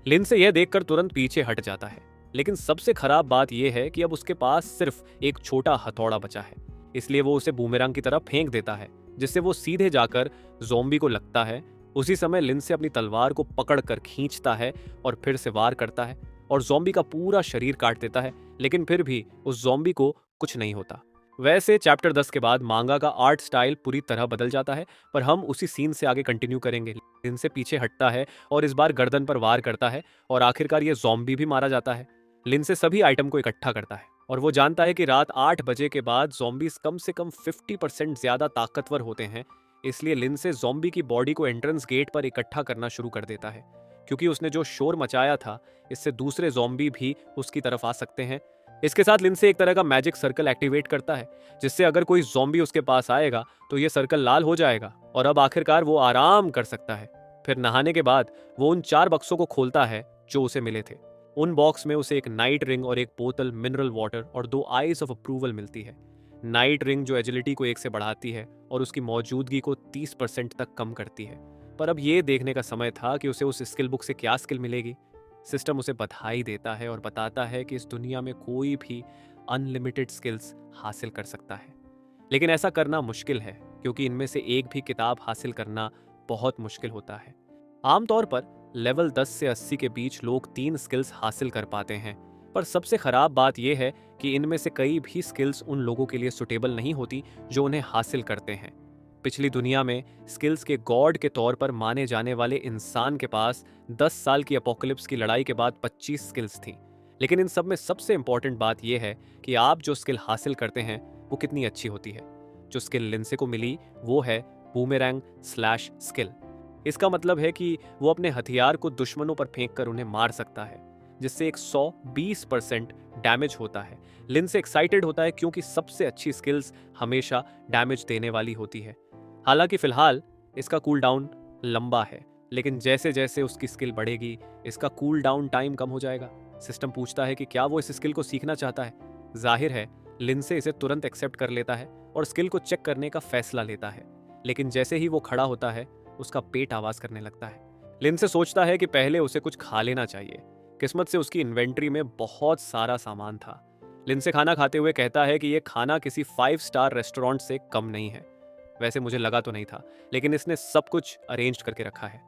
लिंसे यह देखकर तुरंत पीछे हट जाता है। लेकिन सबसे खराब बात यह है कि अब उसके पास सिर्फ एक छोटा हथौड़ा बचा है, इसलिए वो उसे बूमेरंग की तरह फेंक देता है, जिससे वो सीधे जाकर ज़ॉम्बी को लगता है। उसी समय लिंसे अपनी तलवार को पकड़कर खींचता है और फिर से वार करता है और ज़ॉम्बी का पूरा शरीर काट देता है, लेकिन फिर भी उस ज़ॉम्बी को कुछ नहीं होता। वैसे चैप्टर 10 के बाद मांगा का आर्ट स्टाइल पूरी तरह बदल जाता है, पर हम उसी सीन से आगे कंटिन्यू करेंगे। लिंसे पीछे हटता है और इस बार गर्दन पर वार करता है और आखिरकार ये ज़ॉम्बी भी मारा जाता है। लिंसे सभी आइटम को इकट्ठा करता है और वो जानता है कि रात 8 बजे के बाद ज़ॉम्बीज कम से कम 50% ज्यादा ताकतवर होते हैं, इसलिए लिंसे ज़ॉम्बी की बॉडी को एंट्रेंस गेट पर इकट्ठा करना शुरू कर देता है। क्योंकि उसने जो शोर मचाया था, इससे दूसरे ज़ॉम्बी भी उसकी तरफ आ सकते हैं। इसके साथ लिंसे एक तरह का मैजिक सर्कल एक्टिवेट करता है, जिससे अगर कोई ज़ॉम्बी उसके पास आएगा तो ये सर्कल लाल हो जाएगा और अब आखिरकार वो आराम कर सकता है। फिर नहाने के बाद वो उन 4 बक्सों को खोलता है जो उसे मिले थे। उन बॉक्स में उसे एक नाइट रिंग और एक बोतल मिनरल वाटर और 2 आइज ऑफ अप्रूवल मिलती है। नाइट रिंग जो एजिलिटी को 1 से बढ़ाती है और उसकी मौजूदगी को 30% तक कम करती है। पर अब ये देखने का समय था कि उसे उस स्किल बुक से क्या स्किल मिलेगी। सिस्टम उसे बधाई देता है और बताता है कि इस दुनिया में कोई भी अनलिमिटेड स्किल्स हासिल कर सकता है, लेकिन ऐसा करना मुश्किल है क्योंकि इनमें से एक भी किताब हासिल करना बहुत मुश्किल होता है। आमतौर पर लेवल 10 से 80 के बीच लोग 3 स्किल्स हासिल कर पाते हैं, पर सबसे खराब बात यह है कि इनमें से कई भी स्किल्स उन लोगों के लिए सुटेबल नहीं होती जो उन्हें हासिल करते हैं। पिछली दुनिया में स्किल्स के गॉड के तौर पर माने जाने वाले इंसान के पास 10 साल की अपोकलिप्स की लड़ाई के बाद 25 स्किल्स थी, लेकिन इन सब में सबसे इंपॉर्टेंट बात यह है कि आप जो स्किल हासिल करते हैं वो कितनी अच्छी होती है। जो स्किल लिंसे को मिली वो है बूमेरैंग स्लैश स्किल। इसका मतलब है कि वो अपने हथियार को दुश्मनों पर फेंक कर उन्हें मार सकता है, जिससे एक 120% डैमेज होता है। लिंसे एक्साइटेड होता है क्योंकि सबसे अच्छी स्किल्स हमेशा डैमेज देने वाली होती है। हालांकि फिलहाल इसका कूल डाउन लंबा है, लेकिन जैसे जैसे उसकी स्किल बढ़ेगी इसका कूल डाउन टाइम कम हो जाएगा। सिस्टम पूछता है कि क्या वो इस स्किल को सीखना चाहता है। जाहिर है लिंसे इसे तुरंत एक्सेप्ट कर लेता है और स्किल को चेक करने का फैसला लेता है, लेकिन जैसे ही वो खड़ा होता है उसका पेट आवाज करने लगता है। लिंसे सोचता है कि पहले उसे कुछ खा लेना चाहिए। किस्मत से उसकी इन्वेंट्री में बहुत सारा सामान था। लिंसे खाना खाते हुए कहता है कि यह खाना किसी 5 स्टार रेस्टोरेंट से कम नहीं है। वैसे मुझे लगा तो नहीं था, लेकिन इसने सब कुछ अरेंज करके रखा है।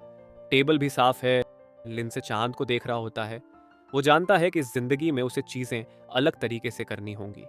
टेबल भी साफ है। लिंसे चांद को देख रहा होता है। वो जानता है कि जिंदगी में उसे चीजें अलग तरीके से करनी होंगी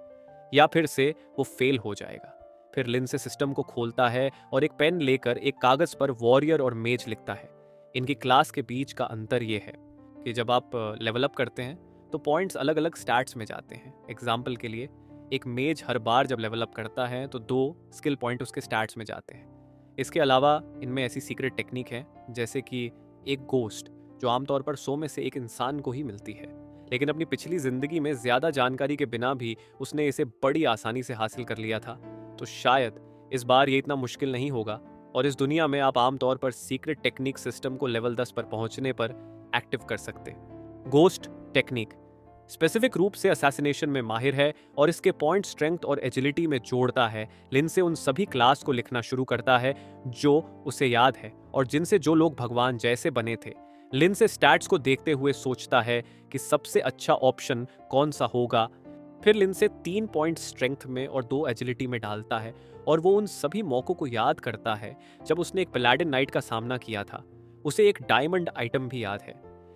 या फिर से वो फेल हो जाएगा। फिर लिंसे सिस्टम को खोलता है और एक पेन लेकर एक कागज पर वॉरियर और मेज लिखता है। इनकी क्लास के बीच का अंतर यह है कि जब आप लेवल अप करते हैं तो पॉइंट्स अलग अलग स्टैट्स में जाते हैं। एग्जाम्पल के लिए एक मेज हर बार जब लेवल अप करता है तो 2 स्किल पॉइंट उसके स्टैट्स में जाते हैं। इसके अलावा इनमें ऐसी सीक्रेट टेक्निक है जैसे कि एक गोस्ट जो आमतौर पर 100 में से एक इंसान को ही मिलती है, लेकिन अपनी पिछली जिंदगी में ज्यादा जानकारी के बिना भी उसने इसे बड़ी आसानी से हासिल कर लिया था। तो शायद इस बार ये इतना मुश्किल नहीं होगा और इस दुनिया में आप आमतौर पर सीक्रेट टेक्निक सिस्टम को लेवल 10 पर पहुंचने पर एक्टिव कर सकते। गोस्ट टेक्निक स्पेसिफिक रूप से असैसिनेशन में माहिर है और इसके पॉइंट स्ट्रेंथ और एजिलिटी में जोड़ता है। लिंसे उन सभी क्लास को लिखना शुरू करता है जो उसे याद है और जिनसे जो लोग भगवान जैसे बने थे। लिंसे स्टैट्स को देखते हुए सोचता है कि सबसे अच्छा ऑप्शन कौन सा होगा। फिर लिंसे 3 पॉइंट स्ट्रेंथ में और 2 एजिलिटी में डालता है और वो उन सभी मौकों को याद करता है जब उसने एक पैलाडिन नाइट का सामना किया था। उसे एक डायमंड आइटम भी याद है।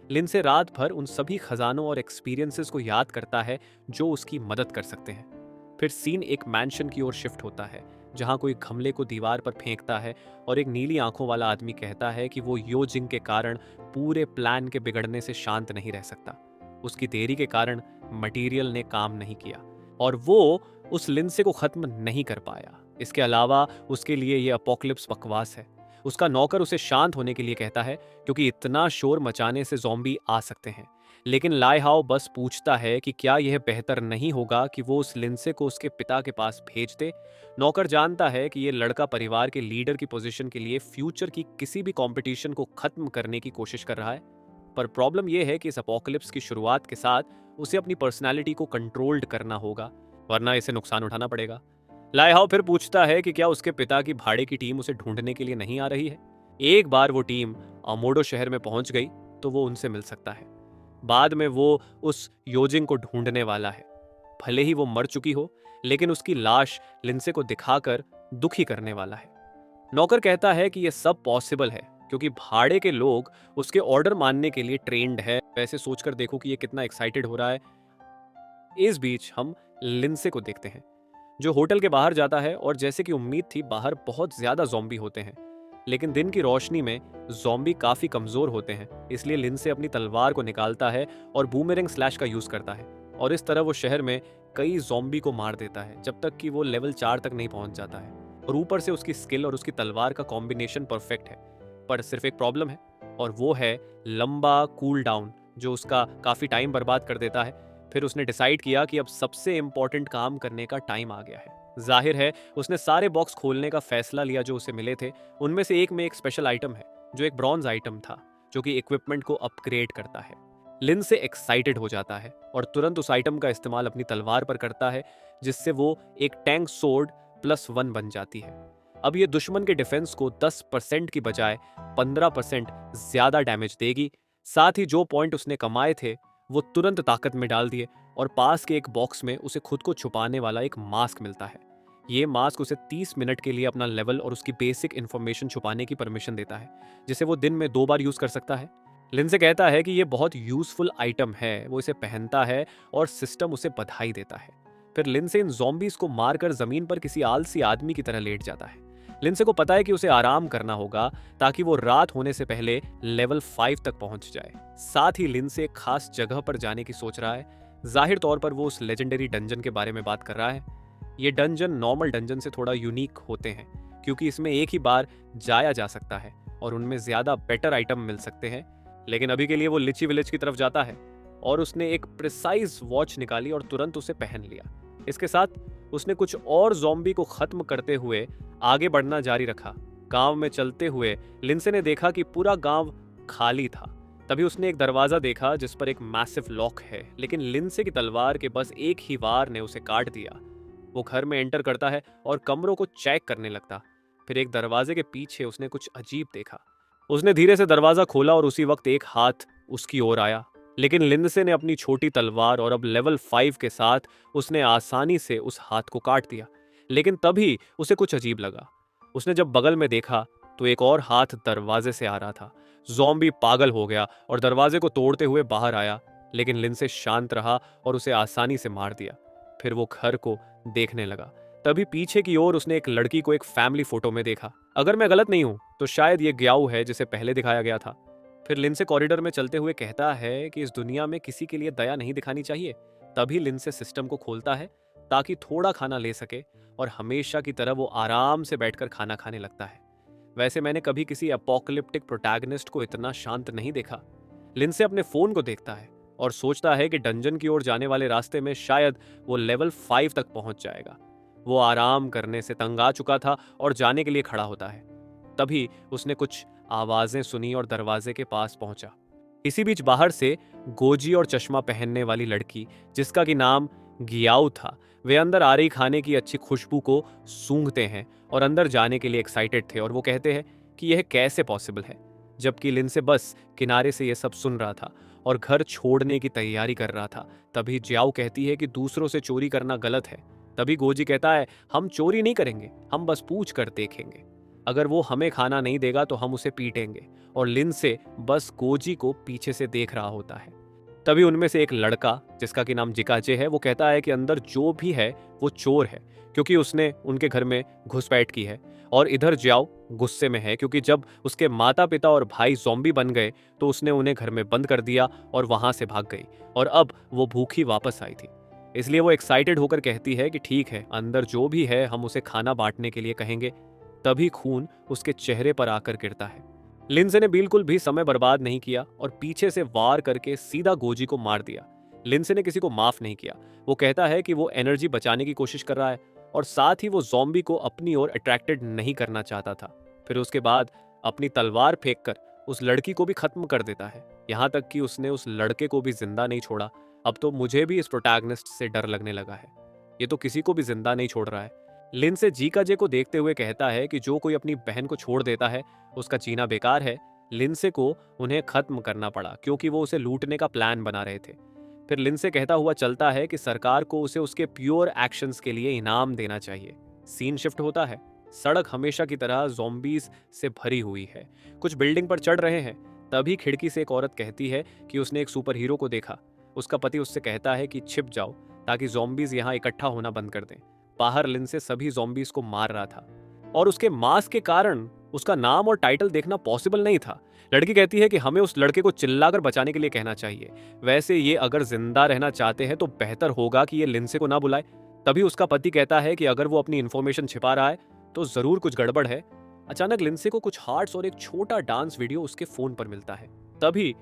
लिंसे रात भर उन सभी खजानों और एक्सपीरियंसेस को याद करता है जो उसकी मदद कर सकते हैं। फिर सीन एक मैंशन की ओर शिफ्ट होता है जहां कोई गमले को दीवार पर फेंकता है और एक नीली आंखों वाला आदमी कहता है कि वो यो जिंग के कारण पूरे प्लान के बिगड़ने से शांत नहीं रह सकता। उसकी देरी के कारण मटेरियल ने काम नहीं किया और वो उस लिंसे को खत्म नहीं कर पाया। इसके अलावा उसके लिए ये अपोकलिप्स बकवास है। उसका नौकर उसे शांत होने के लिए कहता है क्योंकि इतना शोर मचाने से ज़ॉम्बी आ सकते हैं, लेकिन लाइहाओ बस पूछता है कि क्या यह बेहतर नहीं होगा कि वो उस लिंसे को उसके पिता के पास भेज दे। नौकर जानता है कि यह लड़का परिवार के लीडर की पोजीशन के लिए फ्यूचर की किसी भी कंपटीशन को खत्म करने की कोशिश कर रहा है, पर प्रॉब्लम यह है कि इस अपोकलिप्स की शुरुआत के साथ उसे अपनी पर्सनालिटी को कंट्रोल्ड करना होगा, वरना इसे नुकसान उठाना पड़ेगा। लाइहाओ फिर पूछता है कि क्या उसके पिता की भाड़े की टीम उसे ढूंढने के लिए नहीं आ रही है। एक बार वो टीम अमोडो शहर में पहुंच गई तो वो उनसे मिल सकता है। बाद में वो उस योजिंग को ढूंढने वाला है। भले ही वो मर चुकी हो, लेकिन उसकी लाश लिंसे को दिखाकर दुखी करने वाला है। नौकर कहता है कि यह सब पॉसिबल है क्योंकि भाड़े के लोग उसके ऑर्डर मानने के लिए ट्रेंड है। वैसे सोचकर देखो कि ये कितना एक्साइटेड हो रहा है। इस बीच हम लिंसे को देखते हैं जो होटल के बाहर जाता है, और जैसे कि उम्मीद थी बाहर बहुत ज्यादा ज़ॉम्बी होते हैं, लेकिन दिन की रोशनी में ज़ॉम्बी काफी कमजोर होते हैं। इसलिए लिंसे अपनी तलवार को निकालता है और बूमेरैंग स्लैश का यूज करता है, और इस तरह वो शहर में कई ज़ॉम्बी को मार देता है जब तक कि वो लेवल 4 तक नहीं पहुंच जाता है। और ऊपर से उसकी स्किल और उसकी तलवार का कॉम्बिनेशन परफेक्ट है। पर सिर्फ एक प्रॉब्लम है, और वो है लंबा कूल डाउन जो उसका काफी टाइम बर्बाद कर देता है। फिर उसने डिसाइड किया कि अब सबसे इंपॉर्टेंट काम करने का टाइम आ गया है। जाहिर है उसने सारे बॉक्स खोलने का फैसला लिया जो उसे मिले थे। उनमें से एक में एक स्पेशल आइटम है जो एक ब्रॉन्ज आइटम था जो कि इक्विपमेंट को अपग्रेड करता है। लिंसे एक्साइटेड हो जाता है और तुरंत उस आइटम का इस्तेमाल अपनी तलवार पर करता है, जिससे वो एक टैंक सोर्ड +1 बन जाती है। अब ये दुश्मन के डिफेंस को 10% की बजाय 15% ज्यादा डैमेज देगी। साथ ही जो पॉइंट उसने कमाए थे वो तुरंत ताकत में डाल दिए, और पास के एक बॉक्स में उसे खुद को छुपाने वाला एक मास्क मिलता है। ये मास्क उसे 30 मिनट के लिए अपना लेवल और उसकी बेसिक इंफॉर्मेशन छुपाने की परमिशन देता है, जिसे वो दिन में 2 बार यूज कर सकता है। लिंसे कहता है कि ये बहुत यूजफुल आइटम है। वो इसे पहनता है और सिस्टम उसे बधाई देता है। फिर लिंसे इन ज़ॉम्बीज को मारकर जमीन पर किसी आलसी आदमी की तरह लेट जाता है। लिंसे को पता है कि उसे आराम करना होगा ताकि वो रात होने से पहले लेवल 5 तक पहुंच जाए। साथ ही लिंसे एक खास जगह पर जाने की सोच रहा है। जाहिर तौर पर वो उस लेजेंडरी डंजन के बारे में बात कर रहा है। ये डंजन नॉर्मल डंजन से थोड़ा यूनिक होते हैं क्योंकि इसमें एक ही बार जाया जा सकता है और उनमें ज्यादा बेटर आइटम मिल सकते हैं। लेकिन अभी के लिए वो लिची विलेज की तरफ जाता है और उसने एक प्रिसाइज वॉच निकाली और तुरंत उसे पहन लिया। इसके साथ उसने कुछ और ज़ॉम्बी को खत्म करते हुए आगे बढ़ना जारी रखा। गांव में चलते हुए लिंसे ने देखा कि पूरा गांव खाली था। तभी उसने एक दरवाजा देखा जिस पर एक मैसिव लॉक है, लेकिन लिंसे की तलवार के बस एक ही वार ने उसे काट दिया। वो घर में एंटर करता है और कमरों को चेक करने लगता। फिर एक दरवाजे के पीछे उसने कुछ अजीब देखा। उसने धीरे से दरवाजा खोला और उसी वक्त एक हाथ उसकी ओर आया, लेकिन लिंसे ने अपनी छोटी तलवार और अब लेवल 5 के साथ उसने आसानी से उस हाथ को काट दिया। लेकिन तभी उसे कुछ अजीब लगा। उसने जब बगल में देखा तो एक और हाथ दरवाजे से आ रहा था। ज़ॉम्बी पागल हो गया और दरवाजे को तोड़ते हुए बाहर आया, लेकिन लिंसे शांत रहा और उसे आसानी से मार दिया। फिर वो घर को देखने लगा। तभी पीछे की ओर उसने एक लड़की को एक फैमिली फोटो में देखा। अगर मैं गलत नहीं हूं तो शायद ये ग्याऊ है जिसे पहले दिखाया गया था। फिर लिंसे कॉरिडोर में चलते हुए कहता है कि इस दुनिया में किसी के लिए दया नहीं दिखानी चाहिए। तभी लिंसे सिस्टम को खोलता है ताकि थोड़ा खाना ले सके, और हमेशा की तरह वो आराम से बैठकर खाना खाने लगता है। वैसे मैंने कभी किसी अपोकलिप्टिक प्रोटैगनिस्ट को इतना शांत नहीं देखा। लिंसे अपने फोन को देखता है और सोचता है कि डंजन की ओर जाने वाले रास्ते में शायद वो लेवल 5 तक पहुंच जाएगा। वो आराम करने से तंग आ चुका था और जाने के लिए खड़ा होता है। तभी उसने कुछ आवाजें सुनी और दरवाजे के पास पहुंचा। इसी बीच बाहर से गोजी और चश्मा पहनने वाली लड़की, जिसका कि नाम गियाओ था, वे अंदर आ रही खाने की अच्छी खुशबू को सूंघते हैं और अंदर जाने के लिए एक्साइटेड थे, और वो कहते हैं कि यह कैसे पॉसिबल है, जबकि लिंसे बस किनारे से यह सब सुन रहा था और घर छोड़ने की तैयारी कर रहा था। तभी जियाओ कहती है कि दूसरों से चोरी करना गलत है। तभी गोजी कहता है, हम चोरी नहीं करेंगे, हम बस पूछ कर देखेंगे। अगर वो हमें खाना नहीं देगा तो हम उसे पीटेंगे। और लिंसे बस गोजी को पीछे से देख रहा होता है। तभी उनमें से एक लड़का, जिसका कि नाम जिकाचे है, वो कहता है कि अंदर जो भी है वो चोर है क्योंकि उसने उनके घर में घुसपैठ की है। और इधर जियाओ गुस्से में है क्योंकि जब उसके माता पिता और भाई ज़ॉम्बी बन गए तो उसने उन्हें घर में बंद कर दिया और वहां से भाग गई, और अब वो भूखी वापस आई थी। इसलिए वो एक्साइटेड होकर कहती है कि ठीक है, अंदर जो भी है हम उसे खाना बांटने के लिए कहेंगे। तभी खून उसके चेहरे पर आकर गिरता है। लिंसे ने बिल्कुल भी समय बर्बाद नहीं किया और पीछे से वार करके सीधा गोजी को मार दिया। लिंसे ने किसी को माफ नहीं किया। वो कहता है कि वो एनर्जी बचाने की कोशिश कर रहा है और साथ ही वो ज़ॉम्बी को अपनी ओर अट्रैक्टेड नहीं करना चाहता था। फिर उसके बाद अपनी तलवार फेंककर उस लड़की को भी खत्म कर देता है। यहाँ तक कि उसने उस लड़के को भी जिंदा नहीं छोड़ा। अब तो मुझे भी इस प्रोटैगनिस्ट से डर लगने लगा है। ये तो किसी को भी जिंदा नहीं छोड़ रहा है। लिंसे जीकाजे को देखते हुए कहता है कि जो कोई अपनी बहन को छोड़ देता है उसका जीना बेकार है। लिंसे को उन्हें खत्म करना पड़ा क्योंकि वो उसे लूटने का प्लान बना रहे थे। फिर लिंसे कहता हुआ चलता है कि सरकार को उसे उसके प्योर एक्शंस के लिए इनाम देना चाहिए। सीन शिफ्ट होता है। सड़क हमेशा की तरह ज़ॉम्बीज से भरी हुई है। कुछ बिल्डिंग पर चढ़ रहे हैं। तभी खिड़की से एक औरत कहती है कि उसने एक सुपर हीरो को देखा। उसका पति उससे कहता है कि छिप जाओ ताकि ज़ॉम्बीज यहाँ इकट्ठा होना बंद कर दें। बाहर लिंसे सभी ज़ॉम्बीज को मार रहा था और उसके मास्क के कारण उसका नाम और टाइटल देखना पॉसिबल नहीं था। लड़की कहती है कि हमें उस लड़के को चिल्लाकर बचाने के लिए कहना चाहिए। वैसे ये अगर जिंदा रहना चाहते हैं तो बेहतर होगा कि ये लिंसे को ना बुलाए। तभी उसका पति कहता है कि अगर वो अपनी इन्फॉर्मेशन छिपा रहा है तो जरूर कुछ गड़बड़ है। अचानक लिंसे को कुछ हार्ट्स और एक छोटा डांस वीडियो उसके फोन पर मिलता है। तभी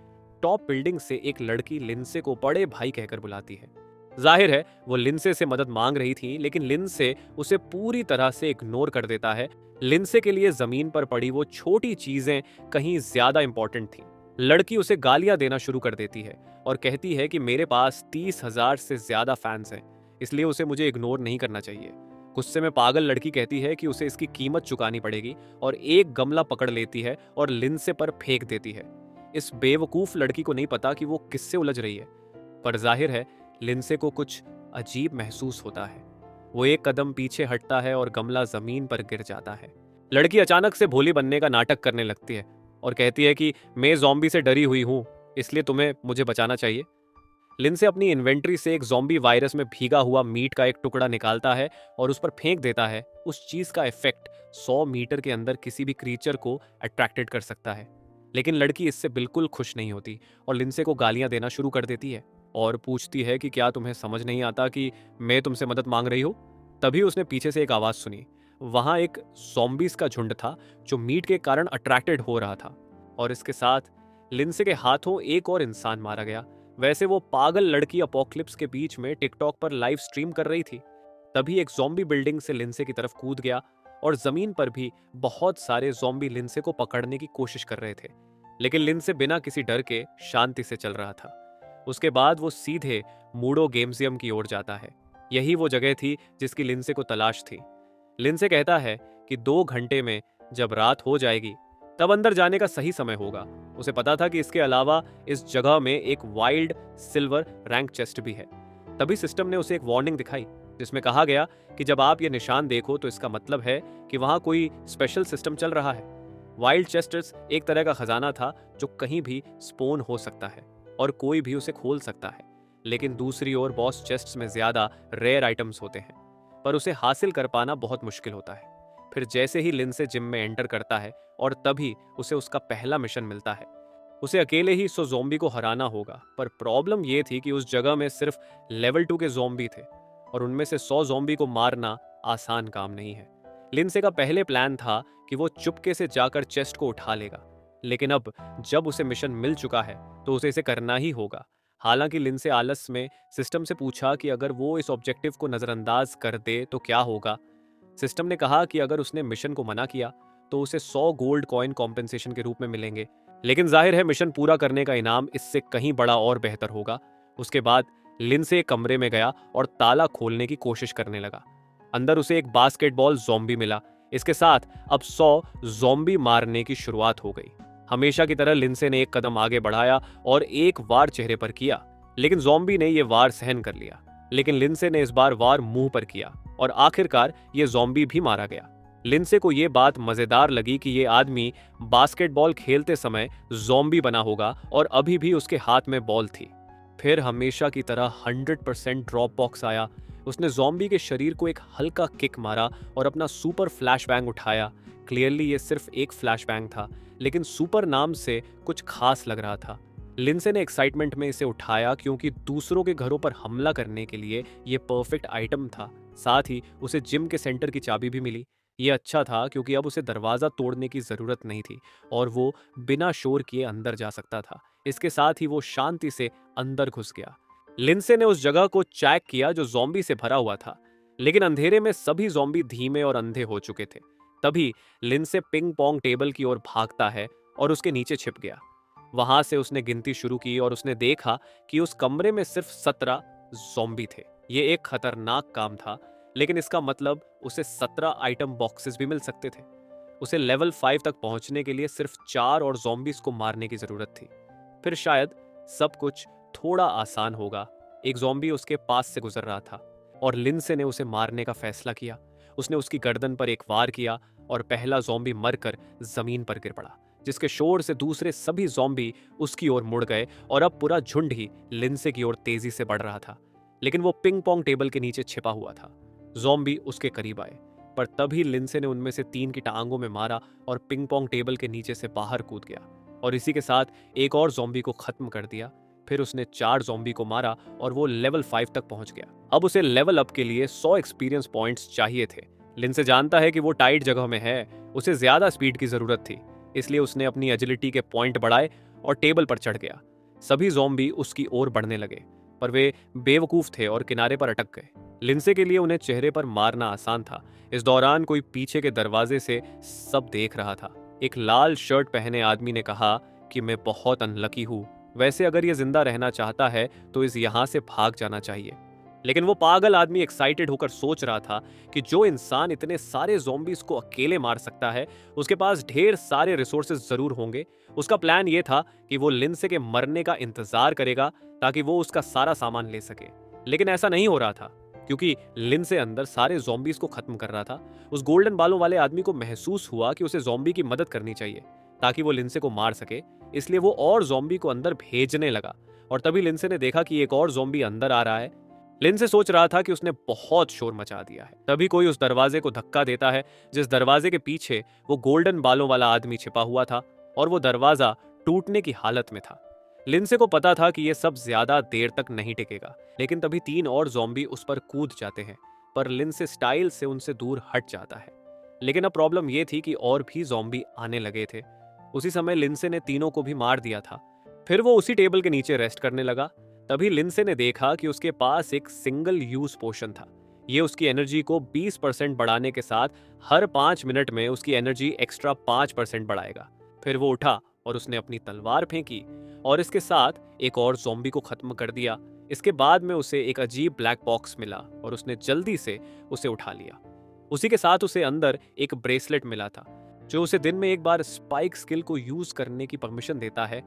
टॉप बिल्डिंग से एक लड़की लिंसे को बड़े भाई कहकर बुलाती है। जाहिर है वो लिंसे से मदद मांग रही थी, लेकिन लिंसे उसे पूरी तरह से इग्नोर कर देता है। लिंसे के लिए जमीन पर पड़ी वो छोटी चीजें कहीं ज्यादा इंपॉर्टेंट थी। लड़की उसे गालियां देना शुरू कर देती है और कहती है कि मेरे पास 30,000 से ज्यादा फैंस हैं, इसलिए उसे मुझे इग्नोर नहीं करना चाहिए। गुस्से में पागल लड़की कहती है कि उसे इसकी कीमत चुकानी पड़ेगी और एक गमला पकड़ लेती है और लिंसे पर फेंक देती है। इस बेवकूफ लड़की को नहीं पता कि वो किससे उलझ रही है, पर जाहिर है लिंसे को कुछ अजीब महसूस होता है। वो एक कदम पीछे हटता है और गमला जमीन पर गिर जाता है। लड़की अचानक से भोली बनने का नाटक करने लगती है और कहती है कि मैं ज़ॉम्बी से डरी हुई हूं, इसलिए तुम्हें मुझे बचाना चाहिए। लिंसे अपनी इन्वेंट्री से एक ज़ॉम्बी वायरस में भीगा हुआ मीट का एक टुकड़ा निकालता है और उस पर फेंक देता है। उस चीज का इफेक्ट 100 मीटर के अंदर किसी भी क्रीचर को अट्रैक्टेड कर सकता है। लेकिन लड़की इससे बिल्कुल खुश नहीं होती और लिंसे को गालियां देना शुरू कर देती है और पूछती है कि क्या तुम्हें समझ नहीं आता कि मैं तुमसे मदद मांग रही हूँ। तभी उसने पीछे से एक आवाज सुनी। वहां एक ज़ॉम्बीज का झुंड था जो मीट के कारण अट्रैक्टेड हो रहा था और इसके साथ लिंसे के हाथों एक और इंसान मारा गया। वैसे वो पागल लड़की अपोक्लिप्स के बीच में टिकटॉक पर लाइव स्ट्रीम कर रही थी। तभी एक ज़ॉम्बी बिल्डिंग से लिंसे की तरफ कूद गया और जमीन पर भी बहुत सारे ज़ॉम्बी लिंसे को पकड़ने की कोशिश कर रहे थे, लेकिन लिंसे बिना किसी डर के शांति से चल रहा था। उसके बाद वो सीधे मूडो गेम्सियम की ओर जाता है। यही वो जगह थी जिसकी लिंसे को तलाश थी। लिंसे कहता है कि 2 घंटे में जब रात हो जाएगी तब अंदर जाने का सही समय होगा। उसे पता था कि इसके अलावा इस जगह में एक वाइल्ड सिल्वर रैंक चेस्ट भी है। तभी सिस्टम ने उसे एक वार्निंग दिखाई जिसमें कहा गया कि जब आप ये निशान देखो तो इसका मतलब है कि वहां कोई स्पेशल सिस्टम चल रहा है। वाइल्ड चेस्ट्स एक तरह का खजाना था जो कहीं भी स्पोन हो सकता है और कोई भी उसे खोल सकता है। लेकिन दूसरी ओर बॉस चेस्ट्स में ज्यादा रेयर आइटम्स होते हैं, पर उसे हासिल कर पाना बहुत मुश्किल होता है। फिर जैसे ही लिंसे जिम में एंटर करता है और तभी उसे उसका पहला मिशन मिलता है। उसे अकेले ही 100 ज़ॉम्बी को हराना होगा, पर प्रॉब्लम यह थी कि उस जगह में सिर्फ लेवल 2 के ज़ॉम्बी थे और उनमें से 100 ज़ॉम्बी को मारना आसान काम नहीं है। लिंसे का पहले प्लान था कि वो चुपके से जाकर चेस्ट को उठा लेगा, लेकिन अब जब उसे मिशन मिल चुका है तो उसे इसे करना ही होगा। हालांकि लिंसे आलस में सिस्टम से पूछा कि अगर वो इस ऑब्जेक्टिव को नजरअंदाज कर दे तो क्या होगा। सिस्टम ने कहा कि अगर उसने मिशन को मना किया तो उसे 100 गोल्ड कॉइन कॉम्पेंसेशन के रूप में मिलेंगे, लेकिन जाहिर है मिशन पूरा करने का इनाम इससे कहीं बड़ा और बेहतर होगा। उसके बाद लिंसे कमरे में गया और ताला खोलने की कोशिश करने लगा। अंदर उसे एक बास्केटबॉल ज़ॉम्बी मिला। इसके साथ अब 100 ज़ॉम्बी मारने की शुरुआत हो गई। हमेशा की तरह लिंसे ने एक कदम आगे बढ़ाया और एक वार चेहरे पर किया, लेकिन ज़ॉम्बी ने यह वार सहन कर लिया। लेकिन लिंसे ने इस बार वार मुंह पर किया और आखिरकार ये ज़ॉम्बी भी मारा गया। लिंसे को यह बात मजेदार लगी कि यह आदमी बास्केटबॉल खेलते समय ज़ॉम्बी बना होगा और अभी भी उसके हाथ में बॉल थी। फिर हमेशा की तरह 100% ड्रॉप बॉक्स आया। उसने ज़ॉम्बी के शरीर को एक हल्का किक मारा और अपना सुपर फ्लैशबैंग उठाया। क्लियरली ये सिर्फ एक फ्लैशबैंग था, लेकिन सुपर नाम से कुछ खास लग रहा था। लिंसे ने एक्साइटमेंट में इसे उठाया क्योंकि दूसरों के घरों पर हमला करने के लिए ये परफेक्ट आइटम था। साथ ही उसे जिम के सेंटर की चाबी भी मिली। ये अच्छा था क्योंकि अब उसे दरवाज़ा तोड़ने की ज़रूरत नहीं थी और वो बिना शोर किए अंदर जा सकता था। इसके साथ ही वो शांति से अंदर घुस गया। लिंसे ने उस जगह को चेक किया जो ज़ॉम्बी से भरा हुआ था, लेकिन अंधेरे में सभी ज़ॉम्बी धीमे और अंधे हो चुके थे। तभी लिंसे पिंग पोंग टेबल की ओर भागता है और उसके नीचे छिप गया। वहां से उसने गिनती शुरू की और उसने देखा कि उस कमरे में सिर्फ 17 ज़ॉम्बी थे। ये एक खतरनाक काम था, लेकिन इसका मतलब उसे 17 आइटम बॉक्सेस भी मिल सकते थे। उसे लेवल 5 तक पहुंचने के लिए सिर्फ 4 और ज़ॉम्बीज को मारने की जरूरत थी। फिर शायद सब कुछ थोड़ा आसान होगा। एक ज़ॉम्बी उसके पास से गुजर रहा था और लिंसे ने उसे मारने का फैसला किया। उसने उसकी गर्दन पर एक वार किया और पहला ज़ॉम्बी मरकर जमीन पर गिर पड़ा, जिसके शोर से दूसरे सभी ज़ॉम्बी उसकी ओर मुड़ गए और अब पूरा झुंड ही लिंसे की ओर तेजी से बढ़ रहा था। लेकिन वो पिंग पोंग टेबल के नीचे छिपा हुआ था। ज़ॉम्बी उसके करीब आए, पर तभी लिंसे ने उनमें से 3 की टांगों में मारा और पिंग पोंग टेबल के नीचे से बाहर कूद गया और इसी के साथ एक और ज़ॉम्बी को खत्म कर दिया। फिर उसने 4 ज़ॉम्बी को मारा और वो लेवल 5 तक पहुंच गया। अब उसे लेवल अप के लिए 100 एक्सपीरियंस पॉइंट्स चाहिए थे। लिंसे जानता है कि वो टाइट जगह में है, उसे ज्यादा स्पीड की जरूरत थी, इसलिए उसने अपनी एजिलिटी के पॉइंट बढ़ाए और टेबल पर चढ़ गया। सभी ज़ॉम्बी उसकी ओर बढ़ने लगे, पर वे बेवकूफ थे और किनारे पर अटक गए। लिंसे के लिए उन्हें चेहरे पर मारना आसान था। इस दौरान कोई पीछे के दरवाजे से सब देख रहा था। एक लाल शर्ट पहने आदमी ने कहा कि मैं बहुत अनलकी हूं। वैसे अगर ये जिंदा रहना चाहता है तो इस यहां से भाग जाना चाहिए। लेकिन वो पागल आदमी एक्साइटेड होकर सोच रहा था कि जो इंसान इतने सारे ज़ॉम्बीज को अकेले मार सकता है, उसके पास ढेर सारे रिसोर्सेज जरूर होंगे। उसका प्लान ये था कि वो लिंसे के मरने का इंतजार करेगा ताकि वो उसका सारा सामान ले सके। लेकिन ऐसा नहीं हो रहा था, क्योंकि लिंसे अंदर सारे ज़ॉम्बीज को खत्म कर रहा था। उस गोल्डन बालों वाले आदमी को महसूस हुआ कि उसे ज़ॉम्बी की मदद करनी चाहिए ताकि वो लिंसे को मार सके, इसलिए वो और ज़ॉम्बी को अंदर भेजने लगा। और तभी लिंसे ने देखा कि एक और ज़ॉम्बी अंदर आ रहा है। लिंसे सोच रहा था कि उसने बहुत शोर मचा दिया है। तभी कोई उस दरवाजे को धक्का देता है, जिस दरवाजे के पीछे वो गोल्डन बालों वाला आदमी छिपा हुआ था और वो दरवाजा टूटने की हालत में था। लिंसे को पता था कि यह सब ज्यादा देर तक नहीं टिकेगा, लेकिन तभी 3 और ज़ॉम्बी उस पर कूद जाते हैं, पर लिंसे स्टाइल से उनसे दूर हट जाता है। लेकिन अब प्रॉब्लम यह थी कि और भी ज़ॉम्बी आने लगे थे। उसी समय लिंसे ने तीनों को भी मार दिया था। फिर वो उसी टेबल के नीचे रेस्ट करने लगा। तभी लिंसे ने देखा कि उसके पास एक सिंगल यूज पोशन था। ये उसकी एनर्जी को 20% बढ़ाने के साथ हर 5 मिनट में उसकी एनर्जी एक्स्ट्रा 5% बढ़ाएगा। फिर वो उठा और उसने अपनी तलवार फेंकी और इसके साथ एक और ज़ॉम्बी को खत्म कर दिया। इसके बाद में उसे एक अजीब ब्लैक बॉक्स मिला और उसने जल्दी से उसे उठा लिया। उसी के साथ उसे अंदर एक ब्रेसलेट मिला था, जो उसे दिन में एक बार स्पाइक स्किल को यूज करने की परमिशन देता है।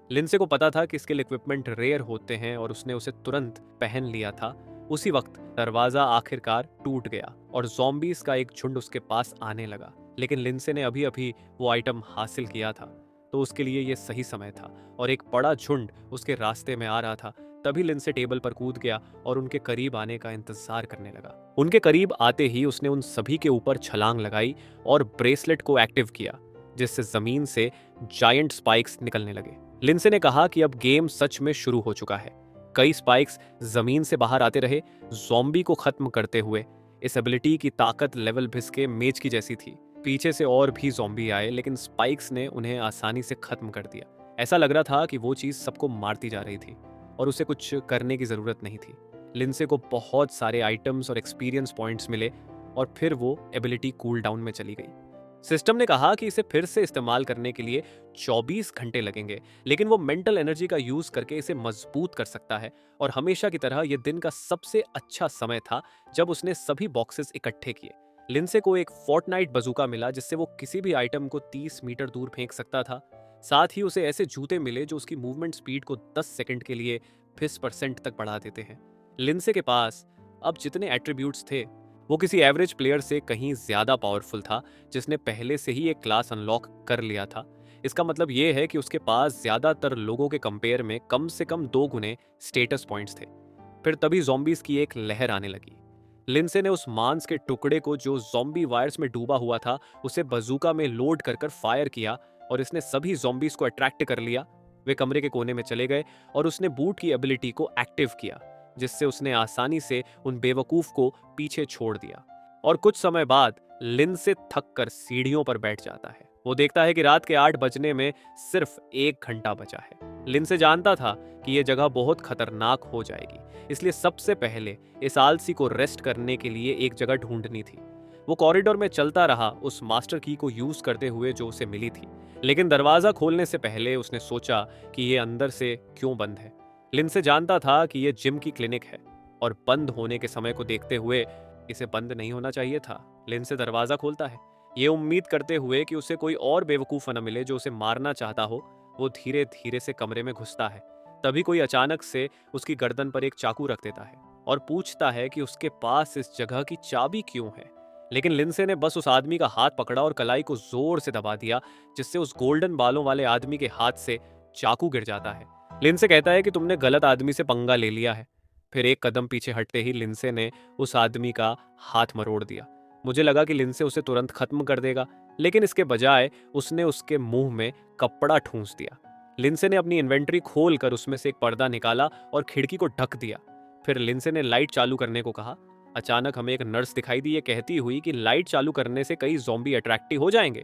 लिंसे को पता था कि स्किल इक्विपमेंट रेयर होते हैं और उसने उसे तुरंत पहन लिया था। उसी वक्त दरवाजा आखिरकार टूट गया और ज़ॉम्बीज का एक झुंड उसके पास आने लगा। लेकिन लिंसे ने अभी अभी वो आइटम हासिल किया था, तो उसके लिए ये सही समय था और एक बड़ा झुंड उसके रास्ते में आ रहा था। तभी लिंसे टेबल पर कूद गया और उनके करीब आने का इंतजार करने लगा। उनके करीब आते ही उसने उन सभी के ऊपर छलांग लगाई और ब्रेसलेट को एक्टिव किया, जिससे जमीन से जायंट स्पाइक्स निकलने लगे। लिंसे ने कहा कि अब गेम सच में शुरू हो चुका है। कई स्पाइक्स जमीन से बाहर आते रहे, ज़ॉम्बी को खत्म करते हुए। इस एबिलिटी की ताकत लेवल भिसके मेज की जैसी थी। पीछे से और भी ज़ॉम्बी आए, लेकिन स्पाइक्स ने उन्हें आसानी से खत्म कर दिया। ऐसा लग रहा था कि वो चीज़ सबको मारती जा रही थी और उसे कुछ करने की ज़रूरत नहीं थी। लिंसे को बहुत सारे आइटम्स और एक्सपीरियंस पॉइंट्स मिले और फिर वो एबिलिटी कूल डाउन में चली गई। सिस्टम ने कहा कि इसे फिर से इस्तेमाल करने के लिए 24 घंटे लगेंगे, लेकिन वो मेंटल एनर्जी का यूज करके इसे मजबूत कर सकता है। और हमेशा की तरह यह दिन का सबसे अच्छा समय था जब उसने सभी बॉक्सेस इकट्ठे किए। लिंसे को एक फोर्टनाइट बजूका मिला, जिससे वो किसी भी आइटम को 30 मीटर दूर फेंक सकता था। साथ ही उसे ऐसे जूते मिले जो उसकी मूवमेंट स्पीड को 10 सेकंड के लिए 20% तक बढ़ा देते हैं। लिंसे के पास अब जितने एट्रीब्यूट्स थे, वो किसी एवरेज प्लेयर से कहीं ज्यादा पावरफुल था, जिसने पहले से ही एक क्लास अनलॉक कर लिया था। इसका मतलब ये है कि उसके पास ज्यादातर लोगों के कंपेयर में कम से कम 2 गुने स्टेटस पॉइंट्स थे। फिर तभी ज़ॉम्बीज की एक लहर आने लगी। लिंसे ने उस मांस के टुकड़े को जो ज़ॉम्बी वायर्स में डूबा हुआ था, उसे बजूका में लोड कर फायर किया और इसने सभी ज़ॉम्बीज को अट्रैक्ट कर लिया। वे कमरे के कोने में चले गए और उसने बूट की एबिलिटी को एक्टिव किया, जिससे उसने आसानी से उन बेवकूफ को पीछे छोड़ दिया। और कुछ समय बाद लिंसे थक कर सीढ़ियों पर बैठ जाता है। वो देखता है कि रात के 8 बजने में सिर्फ 1 घंटा बचा है। लिंसे जानता था कि यह जगह बहुत खतरनाक हो जाएगी, इसलिए सबसे पहले इस आलसी को रेस्ट करने के लिए एक जगह ढूंढनी थी। वो कॉरिडोर में चलता रहा उस मास्टर की को यूज करते हुए जो उसे मिली थी, लेकिन दरवाजा खोलने से पहले उसने सोचा कि ये अंदर से क्यों बंद है। लिंसे जानता था कि ये जिम की क्लिनिक है और बंद होने के समय को देखते हुए इसे बंद नहीं होना चाहिए था। लिंसे दरवाजा खोलता है, ये उम्मीद करते हुए कि उसे कोई और बेवकूफ न मिले जो उसे मारना चाहता हो। वो धीरे धीरे से कमरे में घुसता है, तभी कोई अचानक से उसकी गर्दन पर एक चाकू रख देता है और पूछता है कि उसके पास इस जगह की चाबी क्यों है। लेकिन लिंसे ने बस उस आदमी का हाथ पकड़ा और कलाई को जोर से दबा दिया, जिससे उस गोल्डन बालों वाले आदमी के हाथ से चाकू गिर जाता है। लिंसे कहता है कि तुमने गलत आदमी से पंगा ले लिया है। फिर एक कदम पीछे हटते ही लिंसे ने उस आदमी का हाथ मरोड़ दिया। मुझे लगा कि लिंसे उसे तुरंत खत्म कर देगा, लेकिन इसके बजाय उसने उसके मुंह में कपड़ा ठूंस दिया। लिंसे ने अपनी इन्वेंट्री खोलकर उसमें से एक पर्दा निकाला और खिड़की को ढक दिया। फिर लिंसे ने लाइट चालू करने को कहा। अचानक हमें एक नर्स दिखाई दी, ये कहती हुई कि लाइट चालू करने से कई ज़ॉम्बी अट्रैक्टिव हो जाएंगे।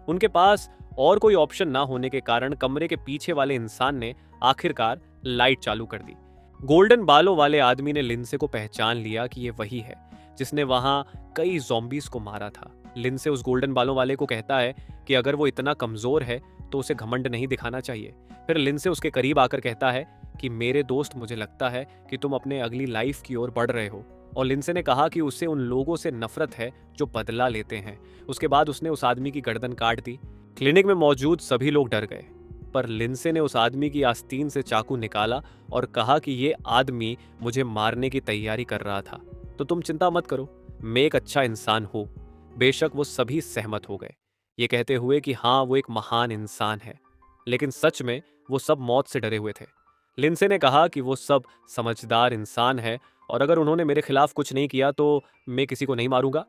उनके पास और कोई ऑप्शन ना होने के कारण कमरे के पीछे वाले इंसान ने आखिरकार लाइट चालू कर दी। गोल्डन बालों वाले आदमी ने लिंसे को पहचान लिया कि ये वही है जिसने वहां कई ज़ॉम्बीज को मारा था। लिंसे उस गोल्डन बालों वाले को कहता है कि अगर वो इतना कमजोर है तो उसे घमंड नहीं दिखाना चाहिए। फिर लिंसे उसके करीब आकर कहता है कि मेरे दोस्त, मुझे लगता है कि तुम अपने अगली लाइफ की ओर बढ़ रहे हो। और लिंसे ने कहा कि उसे उन लोगों से नफरत है जो बदला लेते हैं। उसके बाद उसने उस आदमी की गर्दन काट दी। क्लिनिक में मौजूद सभी लोग डर गए, पर लिंसे ने उस आदमी की आस्तीन से चाकू निकाला और कहा कि ये आदमी मुझे मारने की तैयारी कर रहा था, तो तुम चिंता मत करो, मैं एक अच्छा इंसान हूं। बेशक वो सभी सहमत हो गए, ये कहते हुए कि हाँ, वो एक महान इंसान है, लेकिन सच में वो सब मौत से डरे हुए थे। लिंसे ने कहा कि वो सब समझदार इंसान है और अगर उन्होंने मेरे खिलाफ कुछ नहीं किया तो मैं किसी को नहीं मारूंगा।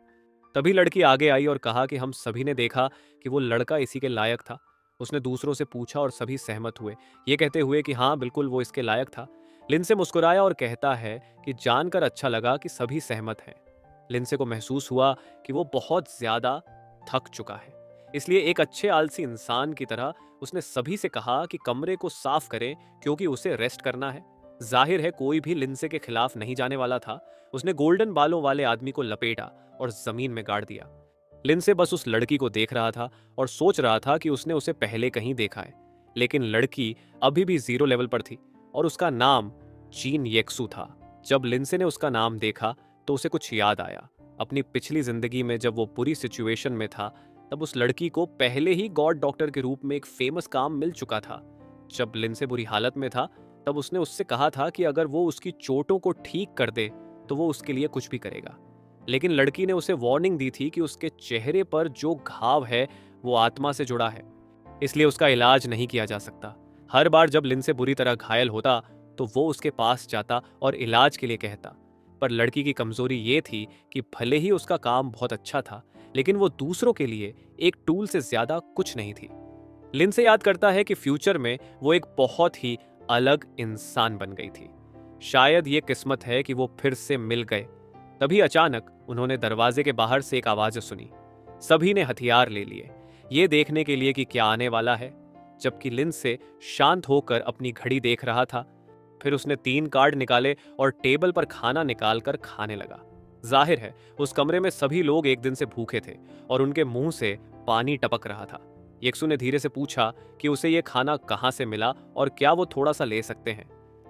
तभी लड़की आगे आई और कहा कि हम सभी ने देखा कि वो लड़का इसी के लायक था। उसने दूसरों से पूछा और सभी सहमत हुए, ये कहते हुए कि हाँ, बिल्कुल वो इसके लायक था। लिंसे मुस्कुराया और कहता है कि जानकर अच्छा लगा कि सभी सहमत हैं। लिंसे को महसूस हुआ कि वो बहुत ज्यादा थक चुका है, इसलिए एक अच्छे आलसी इंसान की तरह उसने सभी से कहा कि कमरे को साफ करें क्योंकि उसे रेस्ट करना है। जाहिर है कोई भी लिंसे के खिलाफ नहीं जाने वाला था। उसने गोल्डन बालों वाले आदमी को लपेटा और जमीन में गाड़ दिया। लिंसे बस उस लड़की को देख रहा था और सोच रहा था कि उसने उसे पहले कहीं देखा है, लेकिन लड़की अभी भी 0 लेवल पर थी और उसका नाम चीन येक्सु था। जब लिंसे ने उसका नाम देखा तो उसे कुछ याद आया। अपनी पिछली जिंदगी में जब वो बुरी सिचुएशन में था, तब उस लड़की को पहले ही गॉड डॉक्टर के रूप में एक फेमस काम मिल चुका था। जब लिंसे बुरी हालत में था, तब उसने उससे कहा था कि अगर वो उसकी चोटों को ठीक कर दे तो वो उसके लिए कुछ भी करेगा। लेकिन लड़की ने उसे वार्निंग दी थी कि उसके चेहरे पर जो घाव है वो आत्मा से जुड़ा है, इसलिए उसका इलाज नहीं किया जा सकता। हर बार जब लिंसे बुरी तरह घायल होता तो वो उसके पास जाता और इलाज के लिए कहता, पर लड़की की कमजोरी ये थी कि भले ही उसका काम बहुत अच्छा था, लेकिन वो दूसरों के लिए एक टूल से ज्यादा कुछ नहीं थी। लिंसे याद करता है कि फ्यूचर में वो एक बहुत ही अलग इंसान बन गई थी। शायद ये किस्मत है कि वो फिर से मिल गए। तभी अचानक उन्होंने दरवाजे के बाहर से एक आवाज सुनी। सभी ने हथियार ले लिए, ये देखने के लिए कि क्या आने वाला है, जबकि लिंसे शांत होकर अपनी घड़ी देख रहा था। फिर उसने 3 कार्ड निकाले और टेबल पर खाना निकालकर खाने लगा। जाहिर है उस कमरे में सभी लोग एक दिन से भूखे थे और उनके मुंह से पानी टपक रहा था। येक्सु ने धीरे से पूछा कि उसे ये खाना कहाँ से मिला और क्या वो थोड़ा सा ले सकते हैं।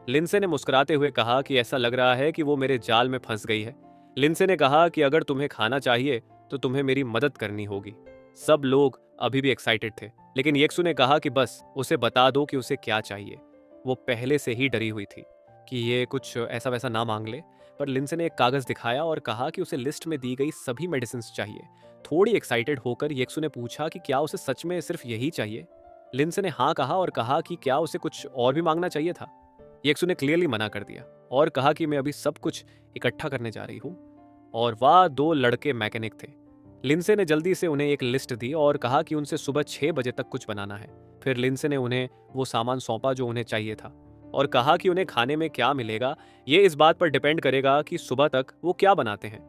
लिंसे ने मुस्कुराते हुए कहा कि ऐसा लग रहा है कि वो मेरे जाल में फंस गई है। लिंसे ने कहा कि अगर तुम्हें खाना चाहिए तो तुम्हें मेरी मदद करनी होगी। सब लोग अभी भी एक्साइटेड थे, लेकिन येक्सु ने कहा कि बस उसे बता दो कि उसे क्या चाहिए। वो पहले से ही डरी हुई थी कि ये कुछ ऐसा वैसा ना मांग ले, पर लिंसे ने एक कागज दिखाया और कहा कि उसे लिस्ट में दी गई सभी मेडिसिन चाहिए। थोड़ी एक्साइटेड होकर येक्सु ने पूछा कि क्या उसे सच में सिर्फ यही चाहिए। लिंसे ने हाँ कहा और कहा कि क्या उसे कुछ और भी मांगना चाहिए था। येक्सु ने क्लियरली मना कर दिया और कहा कि मैं अभी सब कुछ इकट्ठा करने जा रही हूँ। और वह 2 लड़के मैकेनिक थे। लिंसे ने जल्दी से उन्हें एक लिस्ट दी और कहा कि उनसे सुबह 6 बजे तक कुछ बनाना है। फिर लिंसे ने उन्हें वो सामान सौंपा जो उन्हें चाहिए था और कहा कि उन्हें खाने में क्या मिलेगा ये इस बात पर डिपेंड करेगा कि सुबह तक वो क्या बनाते हैं।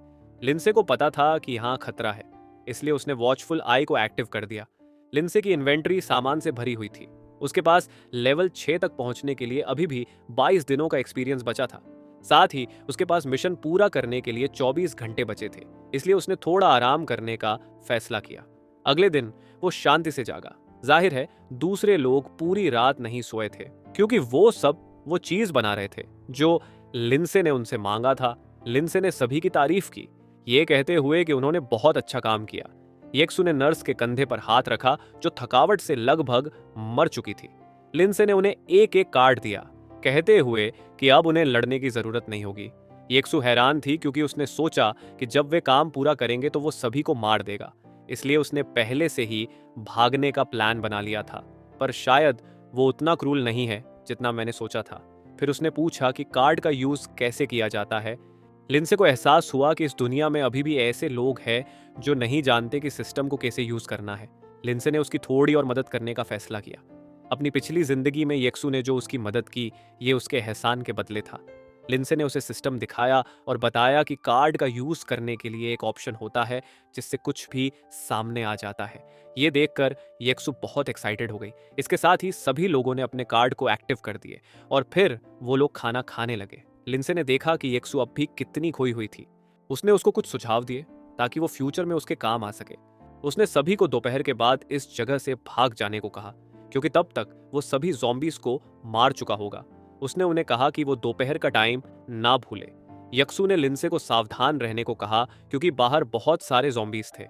लिंसे को पता था कि यहाँ खतरा है, इसलिए उसने वॉचफुल आई को एक्टिव कर दिया। लिंसे की इन्वेंट्री सामान से भरी हुई थी। उसके पास लेवल 6 तक पहुंचने के लिए अभी भी 22 दिनों का एक्सपीरियंस बचा था। साथ ही उसके पास मिशन पूरा करने के लिए 24 घंटे बचे थे, इसलिए उसने थोड़ा आराम करने का फैसला किया। अगले दिन वो शांति से जागा। जाहिर है दूसरे लोग पूरी रात नहीं सोए थे, क्योंकि वो चीज बना रहे थे जो लिंसे ने उनसे मांगा था। लिंसे ने सभी की तारीफ की, ये कहते हुए कि उन्होंने बहुत अच्छा काम किया। येक्सु ने नर्स के कंधे पर हाथ रखा, जो थकावट से लगभग मर चुकी थी। लिंसे ने उन्हें एक एक कार्ड दिया, कहते हुए कि अब उन्हें लड़ने की जरूरत नहीं होगी। येक्सु हैरान थी, क्योंकि उसने सोचा कि जब वे काम पूरा करेंगे तो वो सभी को मार देगा। इसलिए उसने पहले से ही भागने का प्लान बना लिया था, पर शायद वो उतना क्रूल नहीं है जितना मैंने सोचा था। फिर उसने पूछा कि कार्ड का यूज कैसे किया जाता है। लिंसे को एहसास हुआ कि इस दुनिया में अभी भी ऐसे लोग हैं जो नहीं जानते कि सिस्टम को कैसे यूज करना है। लिंसे ने उसकी थोड़ी और मदद करने का फैसला किया। अपनी पिछली जिंदगी में येक्सु ने जो उसकी मदद की, ये उसके एहसान के बदले था। लिंसे ने उसे सिस्टम दिखाया और बताया कि कार्ड का यूज करने के लिए एक ऑप्शन होता है जिससे कुछ भी सामने आ जाता है। ये देखकर येक्सु बहुत एक्साइटेड हो गई। इसके साथ ही सभी लोगों ने अपने कार्ड को एक्टिव कर दिए और फिर वो लोग खाना खाने लगे। लिंसे ने देखा कि येक्सु अब भी कितनी खोई हुई थी। उसने उसको कुछ सुझाव दिए ताकि वो फ्यूचर में उसके काम आ सके। उसने सभी को दोपहर के बाद इस जगह से भाग जाने को कहा, क्योंकि तब तक वो सभी ज़ॉम्बीज को मार चुका होगा। उसने उन्हें कहा कि वो दोपहर का टाइम ना भूले। यक्सु ने लिंसे को सावधान रहने को कहा, क्योंकि बाहर बहुत सारे ज़ॉम्बीज थे।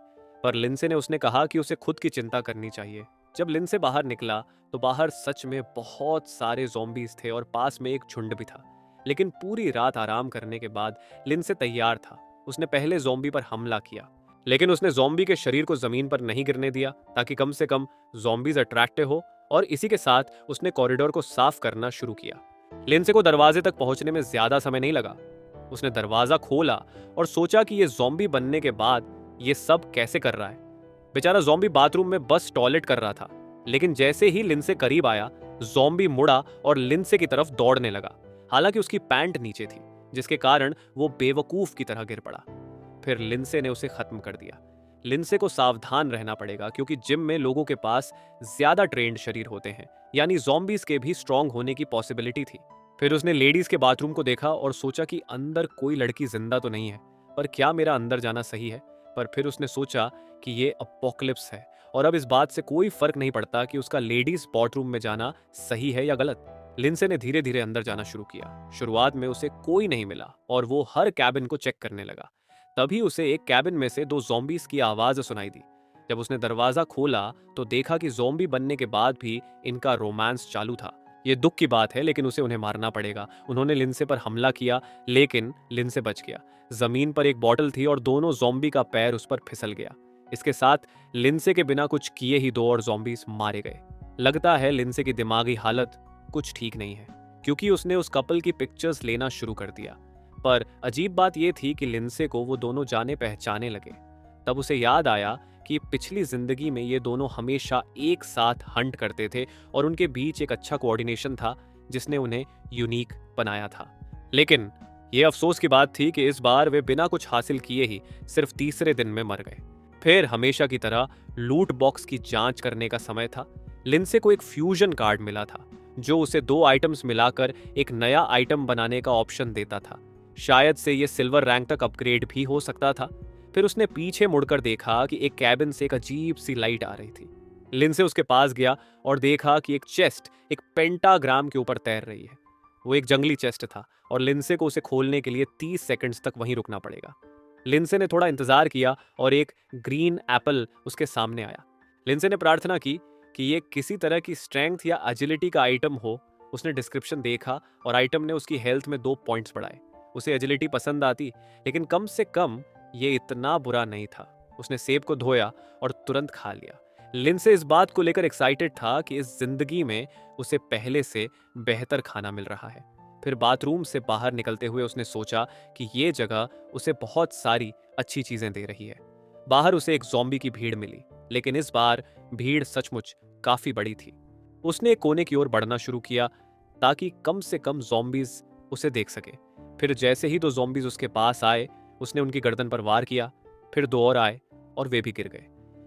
पर लिंसे ने उसने कहा कि उसे खुद की चिंता करनी चाहिए। जब लिंसे बाहर निकला तो बाहर सच में बहुत सारे ज़ॉम्बीज थे और पास में एक झुंड भी था। लेकिन पूरी रात आराम करने के बाद लिंसे तैयार था। उसने पहले ज़ॉम्बी पर हमला किया, लेकिन उसने ज़ॉम्बी के शरीर को जमीन पर नहीं गिरने दिया, ताकि कम से कम ज़ॉम्बीज अट्रैक्टिव हो। और इसी के साथ उसने कॉरिडोर को साफ करना शुरू किया। लिंसे को दरवाजे तक पहुंचने में ज्यादा समय नहीं लगा। उसने दरवाजा खोला और सोचा कि ये ज़ॉम्बी बनने के बाद ये सब कैसे कर रहा है। बेचारा ज़ॉम्बी बाथरूम में बस टॉयलेट कर रहा था, लेकिन जैसे ही लिंसे करीब आया, ज़ॉम्बी मुड़ा और लिंसे की तरफ दौड़ने लगा। हालांकि उसकी पैंट नीचे थी, जिसके कारण वो बेवकूफ की तरह गिर पड़ा। फिर लिंसे ने उसे खत्म कर दिया। लिंसे को सावधान रहना पड़ेगा, क्योंकि जिम में लोगों के पास ज्यादा ट्रेंड शरीर होते हैं, यानी ज़ॉम्बीज के भी स्ट्रांग होने की पॉसिबिलिटी थी। फिर उसने लेडीज के बाथरूम को देखा और सोचा कि अंदर कोई लड़की जिंदा तो नहीं है, पर क्या मेरा अंदर जाना सही है। पर फिर उसने सोचा कि ये अपोकलिप्स है और अब इस बात से कोई फर्क नहीं पड़ता कि उसका लेडीज बाथरूम में जाना सही है या गलत। लिंसे ने धीरे धीरे अंदर जाना शुरू किया। शुरुआत में उसे कोई नहीं मिला और वो हर कैबिन को चेक करने लगा। तभी उसे एक कैबिन में से दो ज़ॉम्बीज की आवाज सुनाई दी। जब उसने दरवाजा खोला तो देखा कि ज़ॉम्बी बनने के बाद भी इनका रोमांस चालू था। ये दुख की बात है, लेकिन उसे उन्हें मारना पड़ेगा। उन्होंने लिंसे पर हमला किया, लेकिन लिंसे बच गया। जमीन पर एक बॉटल थी और दोनों ज़ॉम्बी का पैर उस पर फिसल गया। इसके साथ लिंसे के बिना कुछ किए ही दो और ज़ॉम्बीज मारे गए। लगता है लिंसे की दिमागी हालत कुछ ठीक नहीं है, क्योंकि उसने उस कपल की पिक्चर्स लेना शुरू कर दिया। पर अजीब बात यह थी कि लिंसे को वो दोनों जाने पहचाने लगे। तब उसे याद आया कि पिछली जिंदगी में ये दोनों हमेशा एक साथ हंट करते थे और उनके बीच एक अच्छा कोऑर्डिनेशन था जिसने उन्हें यूनिक बनाया था। लेकिन ये अफसोस की बात थी कि इस बार वे बिना कुछ हासिल किए ही सिर्फ तीसरे दिन में मर गए। फिर हमेशा की तरह लूट बॉक्स की जांच करने का समय था। लिंसे को एक फ्यूजन कार्ड मिला था, जो उसे दो आइटम्स मिलाकर एक नया आइटम बनाने का ऑप्शन देता था। शायद से ये सिल्वर रैंक तक अपग्रेड भी हो सकता था। फिर उसने पीछे मुड़कर देखा कि एक कैबिन से एक अजीब सी लाइट आ रही थी। लिंसे उसके पास गया और देखा कि एक चेस्ट एक पेंटाग्राम के ऊपर तैर रही है। वो एक जंगली चेस्ट था और लिंसे को उसे खोलने के लिए 30 सेकंड्स तक वहीं रुकना पड़ेगा। लिंसे ने थोड़ा इंतजार किया और एक ग्रीन एप्पल उसके सामने आया। लिंसे ने प्रार्थना की कि ये किसी तरह की स्ट्रेंथ या एजिलिटी का आइटम हो। उसने डिस्क्रिप्शन देखा और आइटम ने उसकी हेल्थ में 2 पॉइंट्स बढ़ाए। उसे एजिलिटी पसंद आती, लेकिन कम से कम ये इतना बुरा नहीं था। उसने सेब को धोया और तुरंत खा लिया। लिंसे इस बात को लेकर एक्साइटेड था कि इस जिंदगी में उसे पहले से बेहतर खाना मिल रहा है। फिर बाथरूम से बाहर निकलते हुए उसने सोचा कि ये जगह उसे बहुत सारी अच्छी चीजें दे रही है। बाहर उसे एक ज़ॉम्बी की भीड़ मिली, लेकिन इस बार भीड़ सचमुच काफी बड़ी थी। उसने एक कोने की ओर बढ़ना शुरू किया ताकि कम से कम ज़ॉम्बीज उसे देख सके। फिर जैसे ही 2 ज़ॉम्बीज उसके पास आए, उसने उनकी गर्दन पर वार किया। फिर 2 और आए और वे भी गिर गए।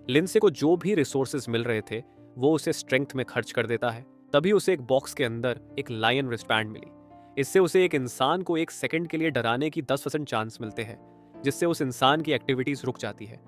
लिंसे को जो भी रिसोर्सेज मिल रहे थे वो उसे स्ट्रेंथ में खर्च कर देता है। तभी उसे एक बॉक्स के अंदर एक लायन रिस्टबैंड मिली। इससे उसे एक इंसान को एक सेकंड के लिए डराने की 10% चांस मिलते हैं, जिससे उस इंसान की एक्टिविटीज रुक जाती है।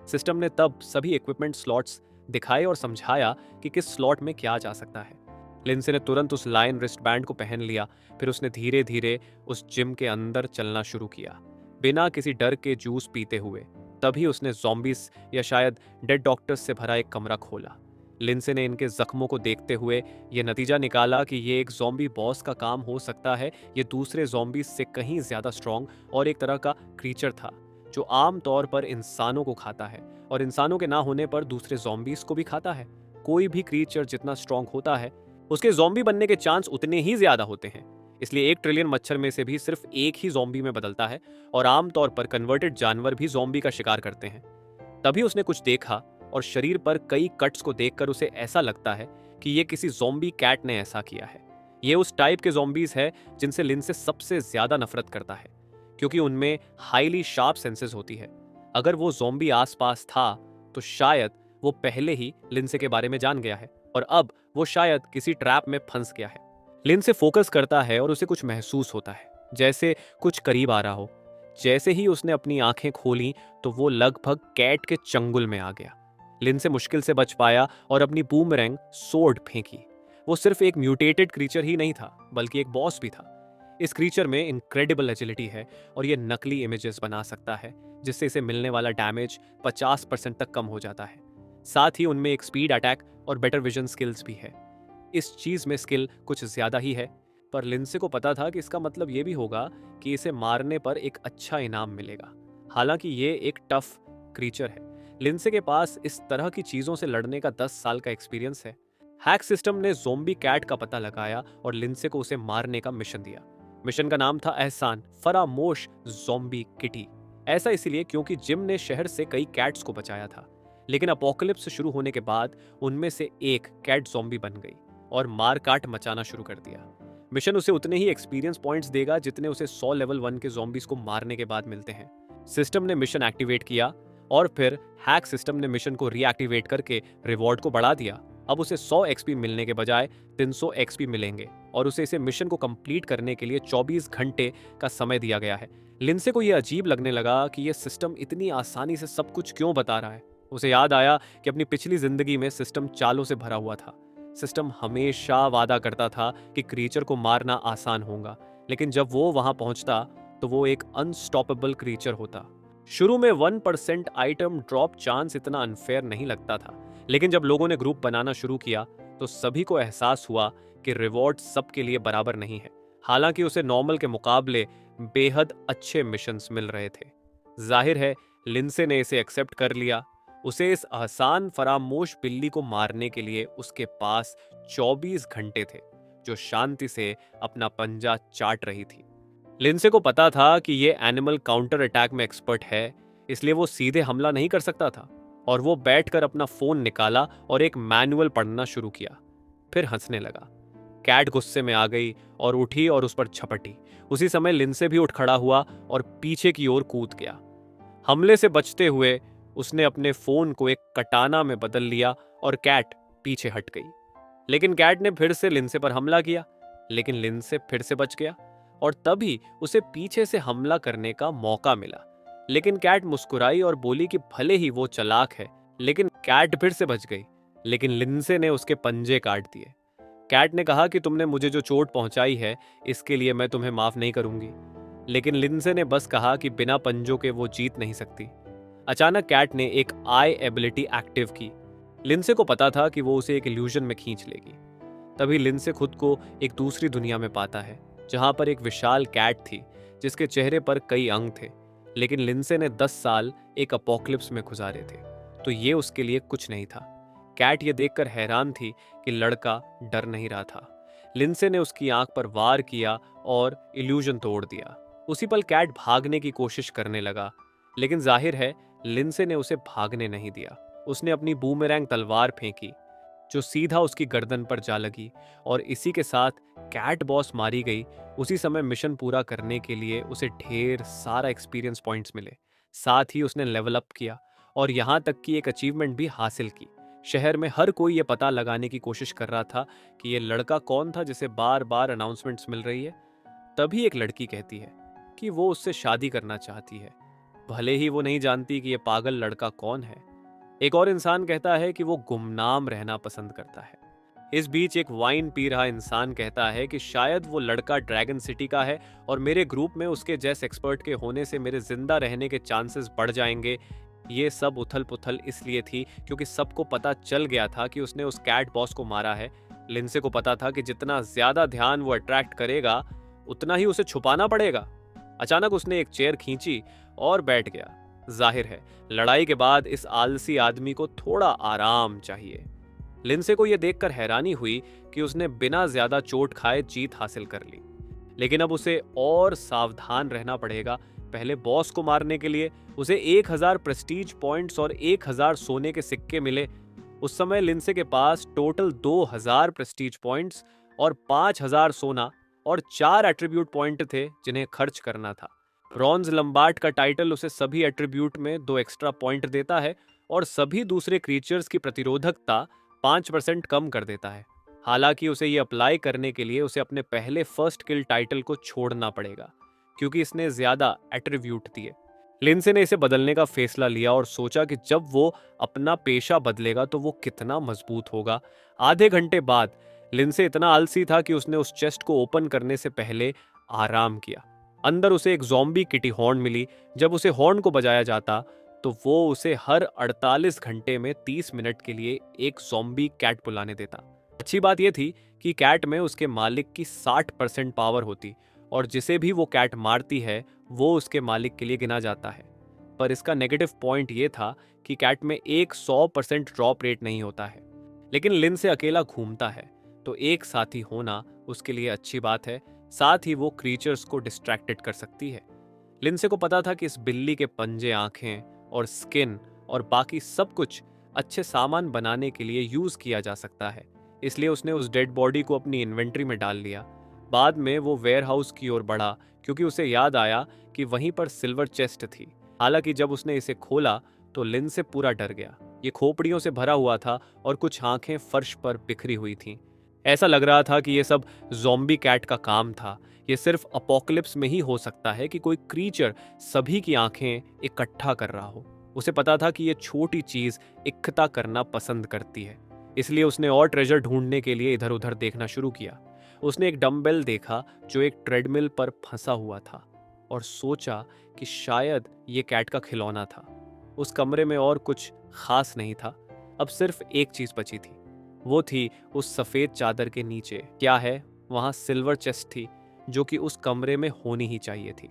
सिस्टम ने तब सभी इक्विपमेंट स्लॉट्स दिखाए और समझाया कि किस स्लॉट में क्या जा सकता है। लिंसे ने तुरंत उस लायन रिस्ट बैंड को पहन लिया। फिर उसने धीरे धीरे उस जिम के अंदर चलना शुरू किया, बिना किसी डर के जूस पीते हुए। तभी उसने ज़ॉम्बीज या शायद डेड डॉक्टर्स से भरा एक कमरा खोला। लिंसे ने इनके जख्मों को देखते हुए यह नतीजा निकाला कि ये एक ज़ॉम्बी बॉस का काम हो सकता है। ये दूसरे ज़ॉम्बीज से कहीं ज्यादा स्ट्रॉन्ग और एक तरह का क्रीचर था जो आम तौर पर इंसानों को खाता है और इंसानों के ना होने पर दूसरे ज़ॉम्बीज को भी खाता है। कोई भी क्रीचर जितना स्ट्रॉन्ग होता है, उसके ज़ॉम्बी बनने के चांस उतने ही ज्यादा होते हैं। इसलिए 1 ट्रिलियन मच्छर में से भी सिर्फ एक ही ज़ॉम्बी में बदलता है और आमतौर पर कन्वर्टेड जानवर भी ज़ॉम्बी का शिकार करते हैं। तभी उसने कुछ देखा और शरीर पर कई कट्स को देखकर उसे ऐसा लगता है कि ये किसी ज़ॉम्बी कैट ने ऐसा किया है। ये उस टाइप के ज़ॉम्बीज है जिनसे लिंसे सबसे ज्यादा नफरत करता है, क्योंकि उनमें हाईली शार्प सेंसेस होती है। अगर वो ज़ॉम्बी आसपास था तो शायद वो पहले ही लिंसे के बारे में जान गया है और अब वो शायद किसी ट्रैप में फंस गया है। लिंसे फोकस करता है और उसे कुछ महसूस होता है, जैसे कुछ करीब आ रहा हो। जैसे ही उसने अपनी आंखें खोली तो वो लगभग कैट के चंगुल में आ गया। लिंसे मुश्किल से बच पाया और अपनी बूमरैंग सोर्ड फेंकी। वो सिर्फ एक म्यूटेटेड क्रीचर ही नहीं था, बल्कि एक बॉस भी था। इस क्रीचर में इनक्रेडिबल एजिलिटी है और ये नकली इमेजेस बना सकता है, जिससे इसे मिलने वाला डैमेज 50% तक कम हो जाता है। साथ ही उनमें एक स्पीड अटैक और बेटर विजन स्किल्स भी है। इस चीज में स्किल कुछ ज्यादा ही है, पर लिंसे को पता था कि इसका मतलब ये भी होगा कि इसे मारने पर एक अच्छा इनाम मिलेगा। हालांकि ये एक टफ क्रीचर है, लिंसे के पास इस तरह की चीजों से लड़ने का 10 साल का एक्सपीरियंस है। हैक सिस्टम ने ज़ोंबी कैट का पता लगाया और लिंसे को उसे मारने का मिशन दिया। मिशन का नाम था एहसान फरामोश ज़ोंबी किटी। ऐसा इसलिए क्योंकि जिम ने शहर से कई कैट्स को बचाया था, लेकिन अपोकलिप्स शुरू होने के बाद उनमें से एक कैट ज़ोंबी बन गई और मार काट मचाना शुरू कर दिया। मिशन उसे उतने ही एक्सपीरियंस पॉइंट्स देगा जितने उसे 100 लेवल 1 के ज़ॉम्बीज को मारने के बाद मिलते हैं। सिस्टम ने मिशन एक्टिवेट किया और फिर हैक सिस्टम ने मिशन को रीएक्टिवेट करके रिवॉर्ड को बढ़ा दिया। अब उसे 100 एक्सपी मिलने के बजाय 300 एक्सपी मिलेंगे और उसे इसे मिशन को कंप्लीट करने के लिए 24 घंटे का समय दिया गया है। लिंसे को यह अजीब लगने लगा कि यह सिस्टम इतनी आसानी से सब कुछ क्यों बता रहा है। उसे याद आया कि अपनी पिछली जिंदगी में सिस्टम चालों से भरा हुआ था। सिस्टम हमेशा वादा करता था कि क्रीचर को मारना आसान होगा, लेकिन जब वो वहां पहुंचता तो वो एक अनस्टॉपेबल क्रीचर होता। शुरू में 1% आइटम ड्रॉप चांस इतना अनफेयर नहीं लगता था, लेकिन जब लोगों ने ग्रुप बनाना शुरू किया तो सभी को एहसास हुआ कि रिवॉर्ड सबके लिए बराबर नहीं है। हालांकि उसे नॉर्मल के मुकाबले बेहद अच्छे मिशंस मिल रहे थे। जाहिर है लिंसे ने इसे एक्सेप्ट कर लिया। उसे इस आसान फरामोश बिल्ली को मारने के लिए उसके पास 24 घंटे थे, जो शांति से अपना पंजा चाट रही थी। लिंसे को पता था कि ये एनिमल काउंटर अटैक में एक्सपर्ट है, इसलिए वो सीधे हमला नहीं कर सकता था और वो बैठकर अपना फोन निकाला और एक मैनुअल पढ़ना शुरू किया। फिर हंसने लगा। कैट गुस्से में आ गई और उठी और उस पर झपटी। उसी समय लिंसे भी उठ खड़ा हुआ और पीछे की ओर कूद गया। हमले से बचते हुए उसने अपने फोन को एक कटाना में बदल लिया और कैट पीछे हट गई। लेकिन कैट ने फिर से लिंसे पर हमला किया, लेकिन लिंसे फिर से बच गया और तभी उसे पीछे से हमला करने का मौका मिला। लेकिन कैट मुस्कुराई और बोली कि भले ही वो चालाक है, लेकिन कैट फिर से बच गई। लेकिन लिंसे ने उसके पंजे काट दिए। कैट ने कहा कि तुमने मुझे जो चोट पहुंचाई है इसके लिए मैं तुम्हें माफ नहीं करूंगी। लेकिन लिंसे ने बस कहा कि बिना पंजों के वो जीत नहीं सकती। अचानक कैट ने एक आई एबिलिटी एक्टिव की। लिंसे को पता था कि वो उसे एक इल्यूजन में खींच लेगी। तभी लिंसे खुद को एक दूसरी दुनिया में पाता है, जहां पर एक विशाल कैट थी जिसके चेहरे पर कई अंग थे। लेकिन लिंसे ने 10 साल एक अपोकलिप्स में गुजारे थे, तो ये उसके लिए कुछ नहीं था। कैट ये देखकर हैरान थी कि लड़का डर नहीं रहा था। लिंसे ने उसकी आंख पर वार किया और इल्यूजन तोड़ दिया। उसी पल कैट भागने की कोशिश करने लगा, लेकिन जाहिर है लिंसे ने उसे भागने नहीं दिया। उसने अपनी बूमेरैंग तलवार फेंकी, जो सीधा उसकी गर्दन पर जा लगी और इसी के साथ कैट बॉस मारी गई। उसी समय मिशन पूरा करने के लिए उसे ढेर सारा एक्सपीरियंस पॉइंट्स मिले। साथ ही उसने लेवल अप किया और यहाँ तक कि एक अचीवमेंट भी हासिल की। शहर में हर कोई ये पता लगाने की कोशिश कर रहा था कि ये लड़का कौन था जिसे बार बार अनाउंसमेंट्स मिल रही है। तभी एक लड़की कहती है कि वो उससे शादी करना चाहती है, भले ही वो नहीं जानती कि ये पागल लड़का कौन है। एक और इंसान कहता है कि वो गुमनाम रहना पसंद करता है। इस बीच एक वाइन पी रहा इंसान कहता है कि शायद वो लड़का ड्रैगन सिटी का है और मेरे ग्रुप में उसके जैसे एक्सपर्ट के होने से मेरे जिंदा रहने के चांसेस बढ़ जाएंगे। ये सब उथल पुथल इसलिए थी क्योंकि सबको पता चल गया था कि उसने उस कैट बॉस को मारा है। लिंसे को पता था कि जितना ज्यादा ध्यान वो अट्रैक्ट करेगा उतना ही उसे छुपाना पड़ेगा। अचानक उसने एक चेयर खींची और बैठ गया। जाहिर है लड़ाई के बाद इस आलसी आदमी को थोड़ा आराम चाहिए। लिंसे को यह देखकर हैरानी हुई कि उसने बिना ज्यादा चोट खाए जीत हासिल कर ली, लेकिन अब उसे और सावधान रहना पड़ेगा। पहले बॉस को मारने के लिए उसे 1000 प्रेस्टीज पॉइंट्स और 1000 सोने के सिक्के मिले। उस समय लिंसे के पास टोटल 2000 प्रेस्टीज पॉइंट्स और 5000 सोना और 4 एट्रीब्यूट पॉइंट थे जिन्हें खर्च करना था। ब्रॉन्ज लंबार्ड का टाइटल उसे सभी एट्रीब्यूट में 2 एक्स्ट्रा पॉइंट देता है और सभी दूसरे क्रीचर्स की प्रतिरोधकता 5% कम कर देता है। हालांकि उसे ये अप्लाई करने के लिए उसे अपने पहले फर्स्ट किल टाइटल को छोड़ना पड़ेगा क्योंकि इसने ज्यादा एट्रीब्यूट दिए। लिंसे ने इसे बदलने का फैसला लिया और सोचा कि जब वो अपना पेशा बदलेगा तो वो कितना मजबूत होगा। आधे घंटे बाद लिंसे इतना आलसी था कि उसने उस चेस्ट को ओपन करने से पहले आराम किया। अंदर उसे एक ज़ॉम्बी किटी हॉर्न मिली। जब उसे हॉर्न को बजाया जाता तो वो उसे हर 48 घंटे में 30 मिनट के लिए एक ज़ॉम्बी कैट बुलाने देता। अच्छी बात यह थी कि कैट में उसके मालिक की 60% पावर होती और जिसे भी वो कैट मारती है वो उसके मालिक के लिए गिना जाता है। पर इसका नेगेटिव पॉइंट ये था कि कैट में एक 100% ड्रॉप रेट नहीं होता है। लेकिन लिन से अकेला घूमता है तो एक साथी होना उसके लिए अच्छी बात है, साथ ही वो क्रीचर्स को डिस्ट्रैक्टेड कर सकती है। लिंसे को पता था कि इस बिल्ली के पंजे, आंखें और स्किन और बाकी सब कुछ अच्छे सामान बनाने के लिए यूज किया जा सकता है, इसलिए उसने उस डेड बॉडी को अपनी इन्वेंट्री में डाल लिया। बाद में वो वेयरहाउस की ओर बढ़ा क्योंकि उसे याद आया कि वहीं पर सिल्वर चेस्ट थी। हालांकि जब उसने इसे खोला तो लिंसे पूरा डर गया। ये खोपड़ियों से भरा हुआ था और कुछ आंखें फर्श पर बिखरी हुई थीं। ऐसा लग रहा था कि ये सब ज़ॉम्बी कैट का काम था। ये सिर्फ अपोकलिप्स में ही हो सकता है कि कोई क्रीचर सभी की आंखें इकट्ठा कर रहा हो। उसे पता था कि ये छोटी चीज इकट्ठा करना पसंद करती है, इसलिए उसने और ट्रेजर ढूंढने के लिए इधर उधर देखना शुरू किया। उसने एक डंबेल देखा जो एक ट्रेडमिल पर फंसा हुआ था और सोचा कि शायद ये कैट का खिलौना था। उस कमरे में और कुछ खास नहीं था। अब सिर्फ एक चीज बची थी, वो थी उस सफेद चादर के नीचे। क्या है, वहां सिल्वर चेस्ट थी जो कि उस कमरे में होनी ही चाहिए थी।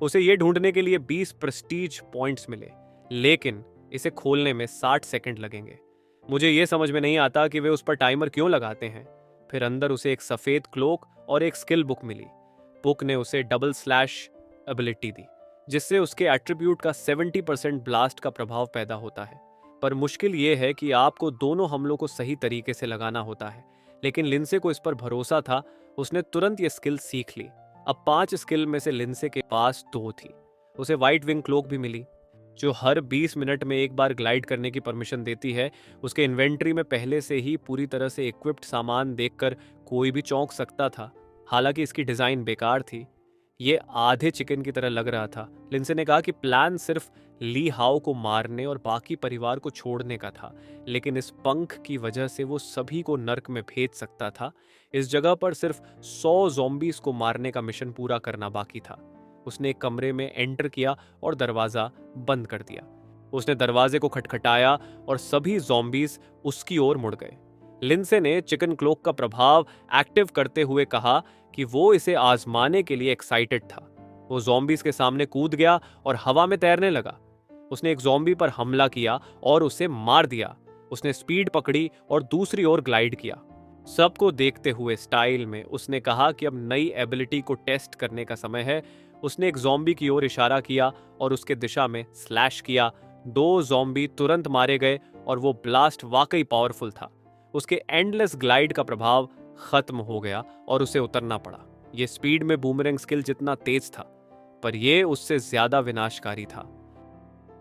उसे ये ढूंढने के लिए 20 प्रेस्टीज पॉइंट्स मिले, लेकिन इसे खोलने में 60 सेकंड लगेंगे। मुझे ये समझ में नहीं आता कि वे उस पर टाइमर क्यों लगाते हैं। फिर अंदर उसे एक सफेद क्लोक और एक स्किल बुक मिली। बुक ने उसे डबल स्लैश एबिलिटी दी, जिससे उसके एट्रीब्यूट का 70% ब्लास्ट का प्रभाव पैदा होता है। पर मुश्किल ये है कि आपको दोनों हमलों को सही तरीके से लगाना होता है, लेकिन लिंसे को इस पर भरोसा था। उसने तुरंत ये स्किल सीख ली। अब 5 स्किल में से लिंसे के पास 2 थी। उसे व्हाइट विंग क्लोक भी मिली जो हर 20 मिनट में एक बार ग्लाइड करने की परमिशन देती है। उसके इन्वेंट्री में पहले से ही पूरी तरह से इक्विप्ड सामान देखकर कोई भी चौंक सकता था। हालांकि इसकी डिजाइन बेकार थी, ये आधे चिकन की तरह लग रहा था। लिंसे ने कहा कि प्लान सिर्फ ली हाओ को मारने और बाकी परिवार को छोड़ने का था, लेकिन इस पंख की वजह से वो सभी को नर्क में भेज सकता था। इस जगह पर सिर्फ 100 ज़ॉम्बीज़ को मारने का मिशन पूरा करना बाकी था। उसने एक कमरे में एंटर किया और दरवाजा बंद कर दिया। उसने दरवाजे को खटखटाया और सभी ज़ॉम्बीज़ उसकी ओर मुड़ गए। लिंसे ने चिकन क्लोक का प्रभाव एक्टिव करते हुए कहा कि वो इसे आजमाने के लिए एक्साइटेड था। वो ज़ॉम्बीज़ के सामने कूद गया और हवा में तैरने लगा। उसने एक ज़ॉम्बी पर हमला किया और उसे मार दिया। उसने स्पीड पकड़ी और दूसरी ओर ग्लाइड किया। सबको देखते हुए स्टाइल में उसने कहा कि अब नई एबिलिटी को टेस्ट करने का समय है। उसने एक ज़ॉम्बी की ओर इशारा किया और उसके दिशा में स्लैश किया। 2 ज़ॉम्बी तुरंत मारे गए और वो ब्लास्ट वाकई पावरफुल था। उसके एंडलेस ग्लाइड का प्रभाव खत्म हो गया और उसे उतरना पड़ा। ये स्पीड में बूमरैंग स्किल जितना तेज था, पर यह उससे ज्यादा विनाशकारी था।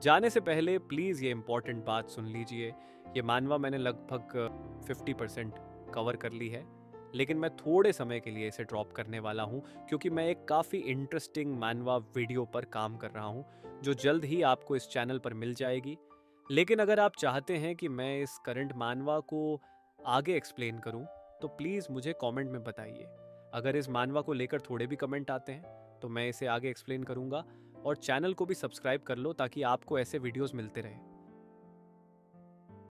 जाने से पहले प्लीज ये इंपॉर्टेंट बात सुन लीजिए। ये मानवा मैंने लगभग 50% कवर कर ली है। लेकिन मैं थोड़े समय के लिए इसे ड्रॉप करने वाला हूँ क्योंकि मैं एक काफ़ी इंटरेस्टिंग मानवा वीडियो पर काम कर रहा हूँ जो जल्द ही आपको इस चैनल पर मिल जाएगी। लेकिन अगर आप चाहते हैं कि मैं इस करंट मानवा को आगे एक्सप्लेन करूँ तो प्लीज़ मुझे कमेंट में बताइए। अगर इस मानवा को लेकर थोड़े भी कमेंट आते हैं तो मैं इसे आगे एक्सप्लेन करूँगा। और चैनल को भी सब्सक्राइब कर लो ताकि आपको ऐसे वीडियोस मिलते रहे।